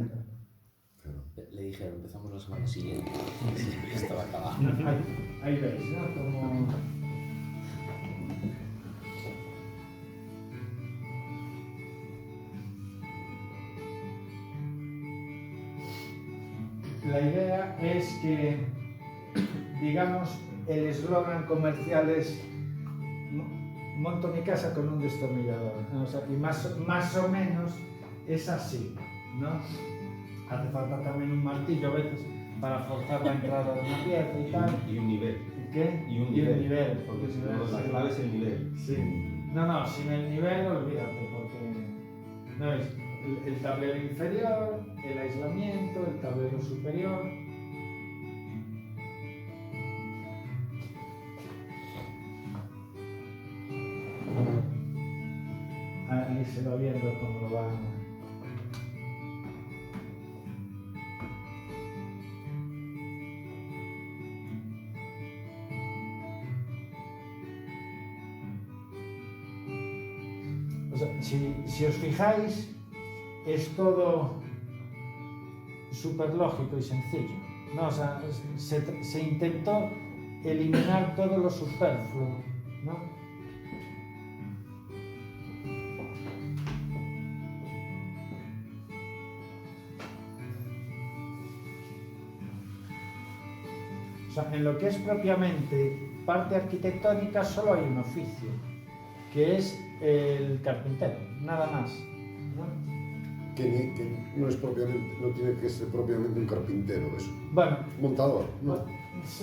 F: Le dijeron, empezamos la semana siguiente. Estaba acabado.
B: Ahí veis, ¿no? Como... La idea es que, digamos, el eslogan comercial es monto mi casa con un destornillador, ¿no? O sea, y más o menos es así, ¿no? Hace falta también un martillo a veces para forzar la entrada de una pieza y tal.
C: Y un nivel.
B: ¿Qué?
C: Y un nivel.
B: Porque
C: Si no, la clave es el nivel.
B: Sí. No, sin el nivel olvídate, porque ¿no es? El tablero inferior, el aislamiento, el tablero superior. Ahí se va viendo cómo lo va. O sea, si os fijáis, es todo súper lógico y sencillo, ¿no? O sea, se intentó eliminar todo lo superfluo, ¿no? O sea, en lo que es propiamente parte arquitectónica solo hay un oficio, que es el carpintero, nada más, ¿no?
D: Que no es propiamente, no tiene que ser propiamente un carpintero, es
B: Bueno,
D: montador, ¿no?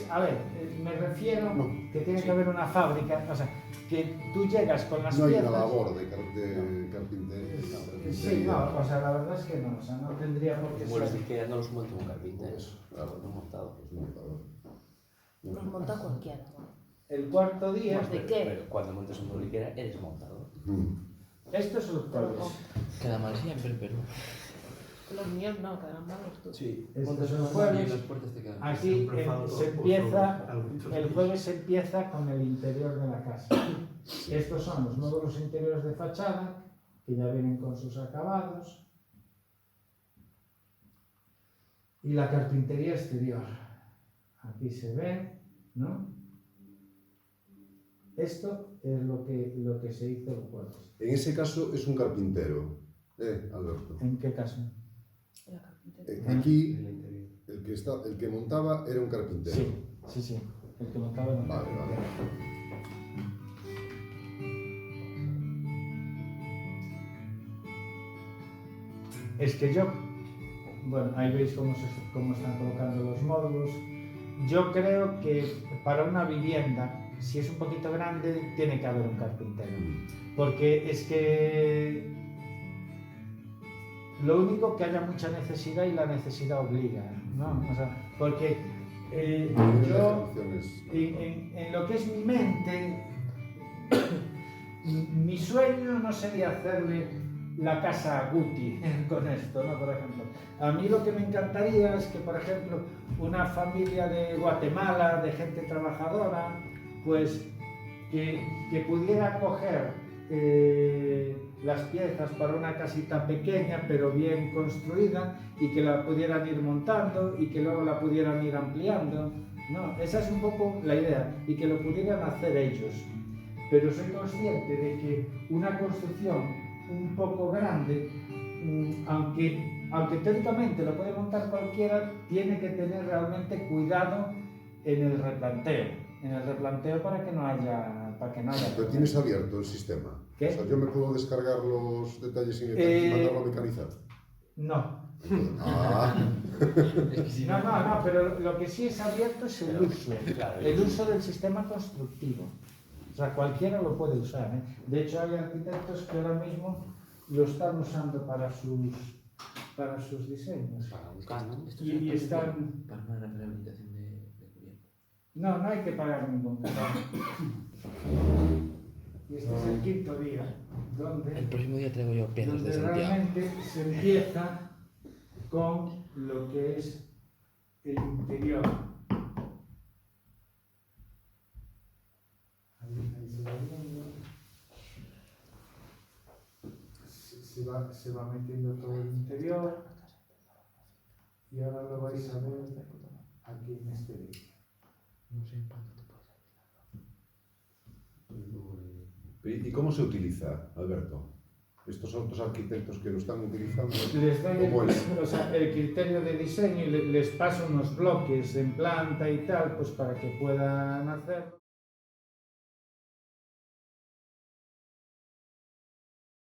B: a ver, me refiero
D: No.
B: que tiene que haber una fábrica, o sea, que tú llegas con las
D: No hay
B: piezas...
D: una labor de carpintería.
B: Sí, no, o sea, la verdad es que no, o sea, no tendría por qué
F: Muebles de
B: ser.
F: Ikea no los monta un carpintero.
D: Eso, claro.
F: No montado.
D: Es montador.
E: Los monta cualquiera.
B: El cuarto día,
E: Pues de qué?
F: Pero cuando montes un mueble Ikea eres montador.
D: Mm.
B: esto es los jueves.
F: Queda mal siempre, pero...
E: Los míos no, quedarán malos todos.
F: Sí,
B: Estos
F: montas
B: son
F: una
B: jueves.
F: nave y las puertas te quedan.
B: Aquí
C: Siempre falta
B: se
C: por
B: empieza,
C: algo mucho
B: el
C: más.
B: jueves se empieza con el interior de la casa. Estos son los módulos interiores de fachada, que ya vienen con sus acabados. Y la carpintería exterior. Aquí se ve, ¿no? Esto es lo que se hizo el jueves.
D: En ese caso es un carpintero, Alberto.
B: ¿En qué caso?
E: La carpintería.
D: Aquí
C: En el interior.
D: el que montaba era un carpintero.
B: Sí. El que montaba en el
D: Vale.
B: Es que yo, bueno, ahí veis cómo están colocando los módulos. Yo creo que para una vivienda, si es un poquito grande, tiene que haber un carpintero. Porque es que lo único que haya mucha necesidad y la necesidad obliga, ¿no? O sea, porque yo, en lo que es mi mente, mi sueño no sería hacerle la casa a Guti con esto, ¿no? Por ejemplo, a mí lo que me encantaría es que, por ejemplo, una familia de Guatemala, de gente trabajadora, pues que pudiera coger las piezas para una casita pequeña pero bien construida y que la pudieran ir montando y que luego la pudieran ir ampliando, ¿no? Esa es un poco la idea, y que lo pudieran hacer ellos. Pero soy consciente de que una construcción un poco grande, aunque teóricamente lo puede montar cualquiera, tiene que tener realmente cuidado en el replanteo para que no haya
D: Pero tienes abierto el sistema.
B: ¿Qué?
D: O sea, yo me puedo descargar los detalles sin y mandarlo a mecanizar.
B: No.
F: Es que si no,
B: No, pero lo que sí es abierto es el uso,
F: claro,
B: el uso del sistema constructivo. O sea, cualquiera lo puede usar, ¿eh? De hecho, hay arquitectos que ahora mismo lo están usando para sus diseños.
F: para un canon, esto
B: Y
F: es
B: están...
F: para una rehabilitación de cubierta.
B: No hay que pagar ningún canon. Y este es el quinto día,
F: El
B: donde
F: próximo día traigo yo piedras de Santiago.
B: realmente se empieza con lo que es el interior. Ahí se va viendo. Se va metiendo todo el interior. Y ahora lo vais a ver aquí en este vídeo.
F: No sé en cuánto te puedes
D: ¿Y cómo se utiliza, Alberto? Estos otros arquitectos que lo están utilizando,
B: Les doy
D: ¿cómo es?
B: el criterio de diseño y les paso unos bloques en planta y tal, pues para que puedan hacerlo.